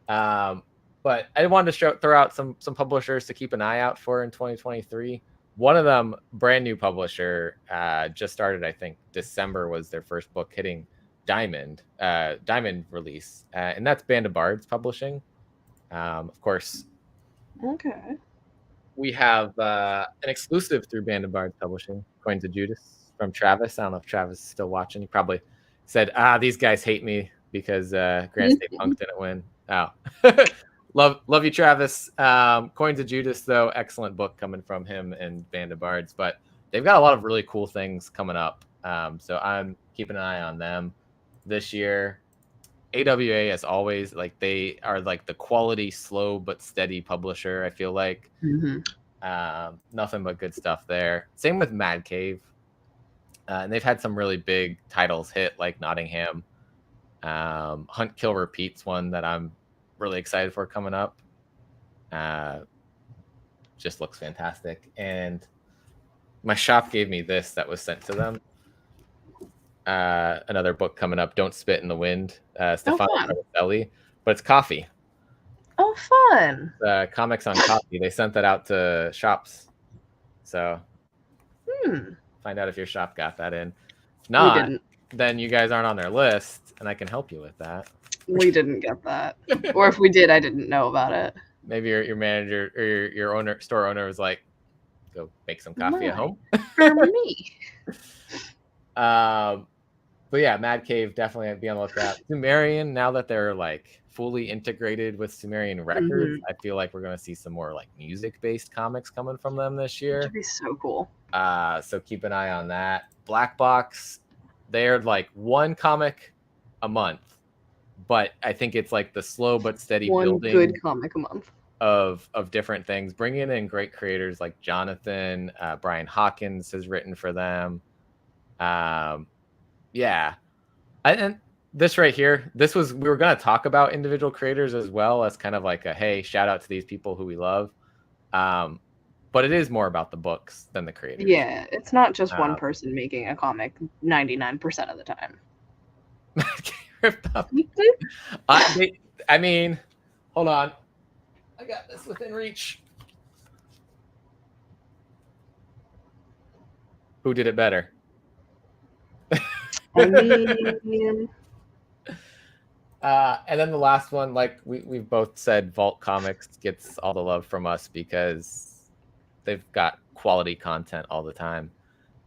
Speaker 1: But I wanted to throw out some publishers to keep an eye out for in 2023. One of them, brand new publisher, just started, I think December was their first book hitting Diamond release. And that's Band of Bards Publishing. Of course.
Speaker 2: Okay.
Speaker 1: We have an exclusive through Band of Bards Publishing, Coins of Judas from Travis. I don't know if Travis is still watching. He probably said, these guys hate me because Grand State Punk didn't win. Oh. Love you, Travis. Coins of Judas, though, excellent book coming from him and Band of Bards. But they've got a lot of really cool things coming up. So I'm keeping an eye on them this year. AWA, as always, like they are like the quality, slow but steady publisher, I feel like. Nothing but good stuff there. Same with Mad Cave. And they've had some really big titles hit, like Nottingham. Hunt Kill Repeat's one that I'm really excited for coming up. Just looks fantastic. And my shop gave me this that was sent to them. Another book coming up, Don't Spit in the Wind, Stefano Caroselli, but it's coffee.
Speaker 2: Oh, fun.
Speaker 1: Comics on coffee. They sent that out to shops. So find out if your shop got that in. If not, then you guys aren't on their list, and I can help you with that.
Speaker 2: We didn't get that. Or if we did, I didn't know about it.
Speaker 1: Maybe your manager or your store owner was like, go make some coffee at home.
Speaker 2: For me.
Speaker 1: But yeah, Mad Cave, definitely be on the lookout. Sumerian, now that they're like fully integrated with Sumerian Records, I feel like we're going to see some more like music-based comics coming from them this year.
Speaker 2: That'd be so cool.
Speaker 1: So keep an eye on that. Black Box, they're like one comic a month, but I think it's like the slow but steady building.
Speaker 2: One good comic a month.
Speaker 1: Of different things, bringing in great creators like Jonathan, Brian Hawkins has written for them. Yeah, and this right here, we were going to talk about individual creators as well as kind of like a, hey, shout out to these people who we love. But it is more about the books than the creators.
Speaker 2: Yeah, it's not just one person making a comic 99% of the time.
Speaker 1: I mean, hold on. I got this within reach. Who did it better?
Speaker 2: I mean...
Speaker 1: and then the last one, like we've both said, Vault Comics gets all the love from us because they've got quality content all the time.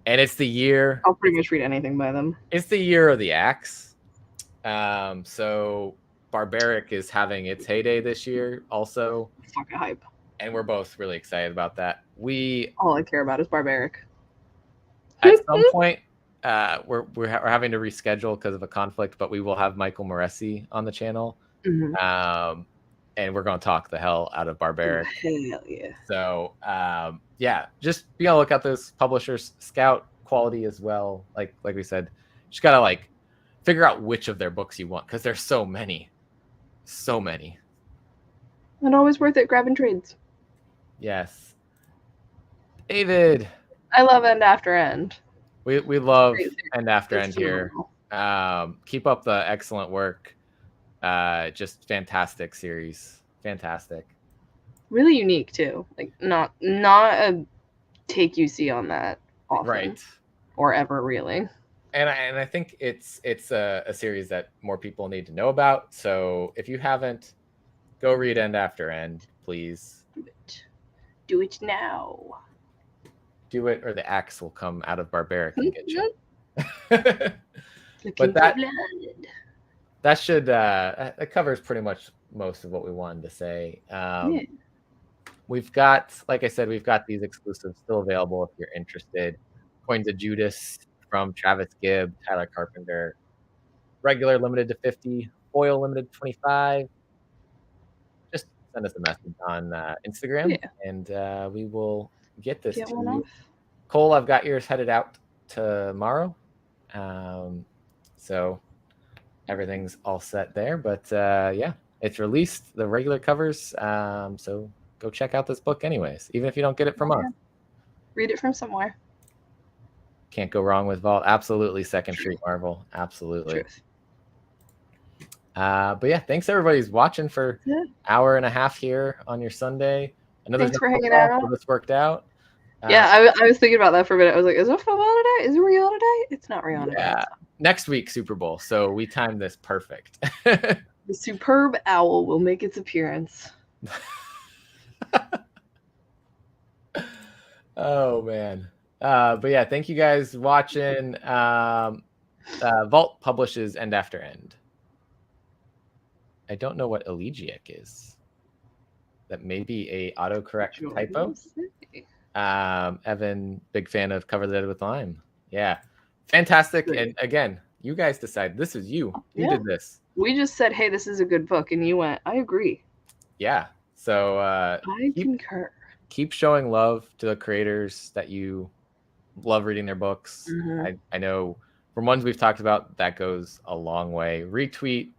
Speaker 1: And it's the year.
Speaker 2: I'll pretty much read anything by them.
Speaker 1: It's the year of the axe. So Barbaric is having its heyday this year also.
Speaker 2: Fucking hype.
Speaker 1: And we're both really excited about that.
Speaker 2: All I care about is Barbaric.
Speaker 1: At some point, we're having to reschedule because of a conflict, but we will have Michael Moresi on the channel.
Speaker 2: Mm-hmm.
Speaker 1: And we're going to talk the hell out of Barbaric.
Speaker 2: Hell yeah.
Speaker 1: So, yeah, just be on the lookout. Those publishers scout quality as well. Like we said, just got to like figure out which of their books you want because there's so many. So many.
Speaker 2: And always worth it grabbing trades.
Speaker 1: Yes. David.
Speaker 2: I love End After End.
Speaker 1: We love End After End here. Keep up the excellent work. Just fantastic series. Fantastic.
Speaker 2: Really unique too. Like not a take you see on that often.
Speaker 1: Right.
Speaker 2: Or ever really.
Speaker 1: And I think it's a series that more people need to know about. So if you haven't, go read End After End, please.
Speaker 2: Do it now.
Speaker 1: Do it, or the axe will come out of Barbaric and get you.
Speaker 2: But
Speaker 1: that should that covers pretty much most of what we wanted to say.
Speaker 2: Yeah.
Speaker 1: We've got, like I said, we've got these exclusives still available if you're interested. Coins of Judas from Travis Gibb, Tyler Carpenter. Regular limited to 50, foil limited to 25. Just send us a message on Instagram, and we will get this to you. Cole, I've got yours headed out tomorrow. So everything's all set there. But yeah, it's released, the regular covers. So go check out this book anyways, even if you don't get it from us.
Speaker 2: Read it from somewhere.
Speaker 1: Can't go wrong with Vault. Absolutely Second Street Marvel. Absolutely.
Speaker 2: Truth.
Speaker 1: But yeah, thanks everybody who's watching for an hour and a half here on your Sunday.
Speaker 2: Thanks for hanging out.
Speaker 1: So this worked out.
Speaker 2: Yeah, I was thinking about that for a minute. I was like, is it football today? Is it real today? It's not real today.
Speaker 1: Yeah. Next week, Super Bowl. So we timed this perfect.
Speaker 2: The superb owl will make its appearance.
Speaker 1: Oh, man. But yeah, thank you guys watching. Vault publishes End After End. I don't know what Elegiac is. That may be a autocorrect typo. Evan, big fan of Cover the Dead with Lime. Yeah. Fantastic. And again, you guys decide. This is you. You did this.
Speaker 2: We just said, hey, this is a good book. And you went, I agree.
Speaker 1: Yeah. So
Speaker 2: I concur.
Speaker 1: Keep showing love to the creators that you love reading their books.
Speaker 2: Mm-hmm.
Speaker 1: I know from ones we've talked about, that goes a long way. Retweet,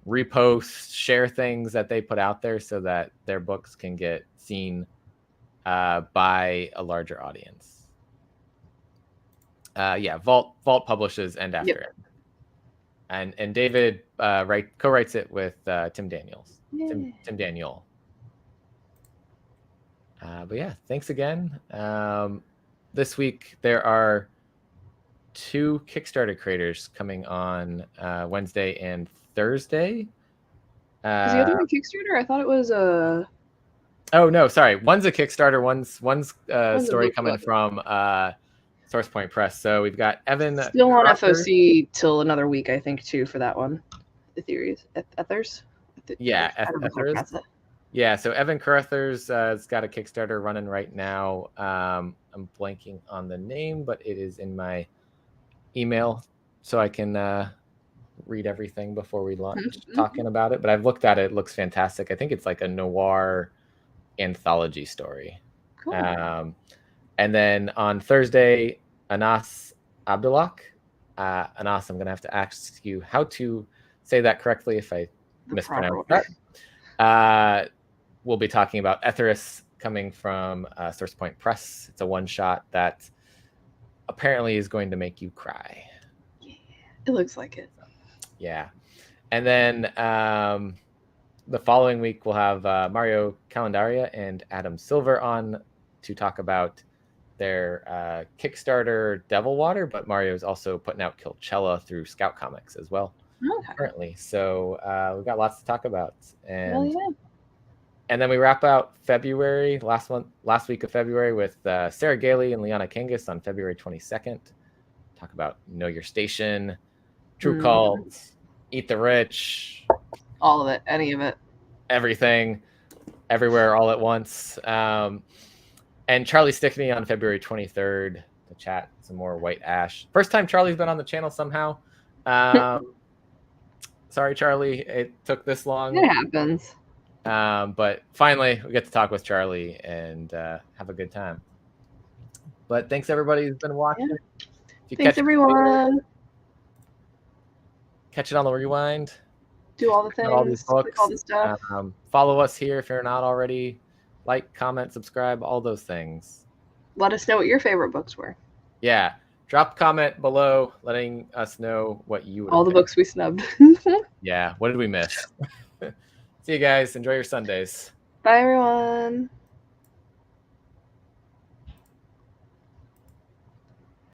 Speaker 1: repost, share things that they put out there so that their books can get seen by a larger audience. Yeah, Vault publishes End After End. And David co-writes it with Tim Daniels. Tim Daniel. But yeah, thanks again. This week there are 2 Kickstarter creators coming on Wednesday and Thursday.
Speaker 2: Is the other one Kickstarter? I thought it was a...
Speaker 1: Oh, no, sorry. One's a Kickstarter. One's story coming from Source Point Press. So we've got Evan.
Speaker 2: Still on FOC till another week, I think, too, for that one. The theories. Ethers?
Speaker 1: Yeah, Ethers. Yeah, so Evan Carruthers has got a Kickstarter running right now. I'm blanking on the name, but it is in my email, so I can read everything before we launch talking about it. But I've looked at it. It looks fantastic. I think it's like a noir anthology story.
Speaker 2: Cool.
Speaker 1: And then on Thursday, Anas Abdullah. Anas, I'm going to have to ask you how to say that correctly if I mispronounce that. We'll be talking about Etheris coming from Source Point Press. It's a one-shot that apparently is going to make you cry.
Speaker 2: Yeah, it looks like it.
Speaker 1: Yeah. And then the following week, we'll have Mario Calendaria and Adam Silver on to talk about their Kickstarter Devil Water, but Mario's also putting out Kilchella through Scout Comics as well currently. So we've got lots to talk about. And And then we wrap out February, last week of February, with Sarah Gailey and Liana Kangas on February 22nd. Talk about Know Your Station, True Cult, Eat the Rich.
Speaker 2: All of it, any of it.
Speaker 1: Everything, everywhere, all at once. And Charlie Stickney on February 23rd to chat some more White Ash. First time Charlie's been on the channel somehow. Sorry, Charlie, it took this long.
Speaker 2: It happens.
Speaker 1: But finally, we get to talk with Charlie and have a good time. But thanks, everybody who's been watching.
Speaker 2: Yeah. Thanks, everyone.
Speaker 1: Catch it on the rewind.
Speaker 2: Do all the things.
Speaker 1: All these books.
Speaker 2: All the stuff.
Speaker 1: Follow us here if you're not already. Like, comment, subscribe, all those things.
Speaker 2: Let us know what your favorite books were.
Speaker 1: Yeah. Drop a comment below letting us know what you would
Speaker 2: all the books we snubbed.
Speaker 1: Yeah. What did we miss? See you guys. Enjoy your Sundays.
Speaker 2: Bye, everyone.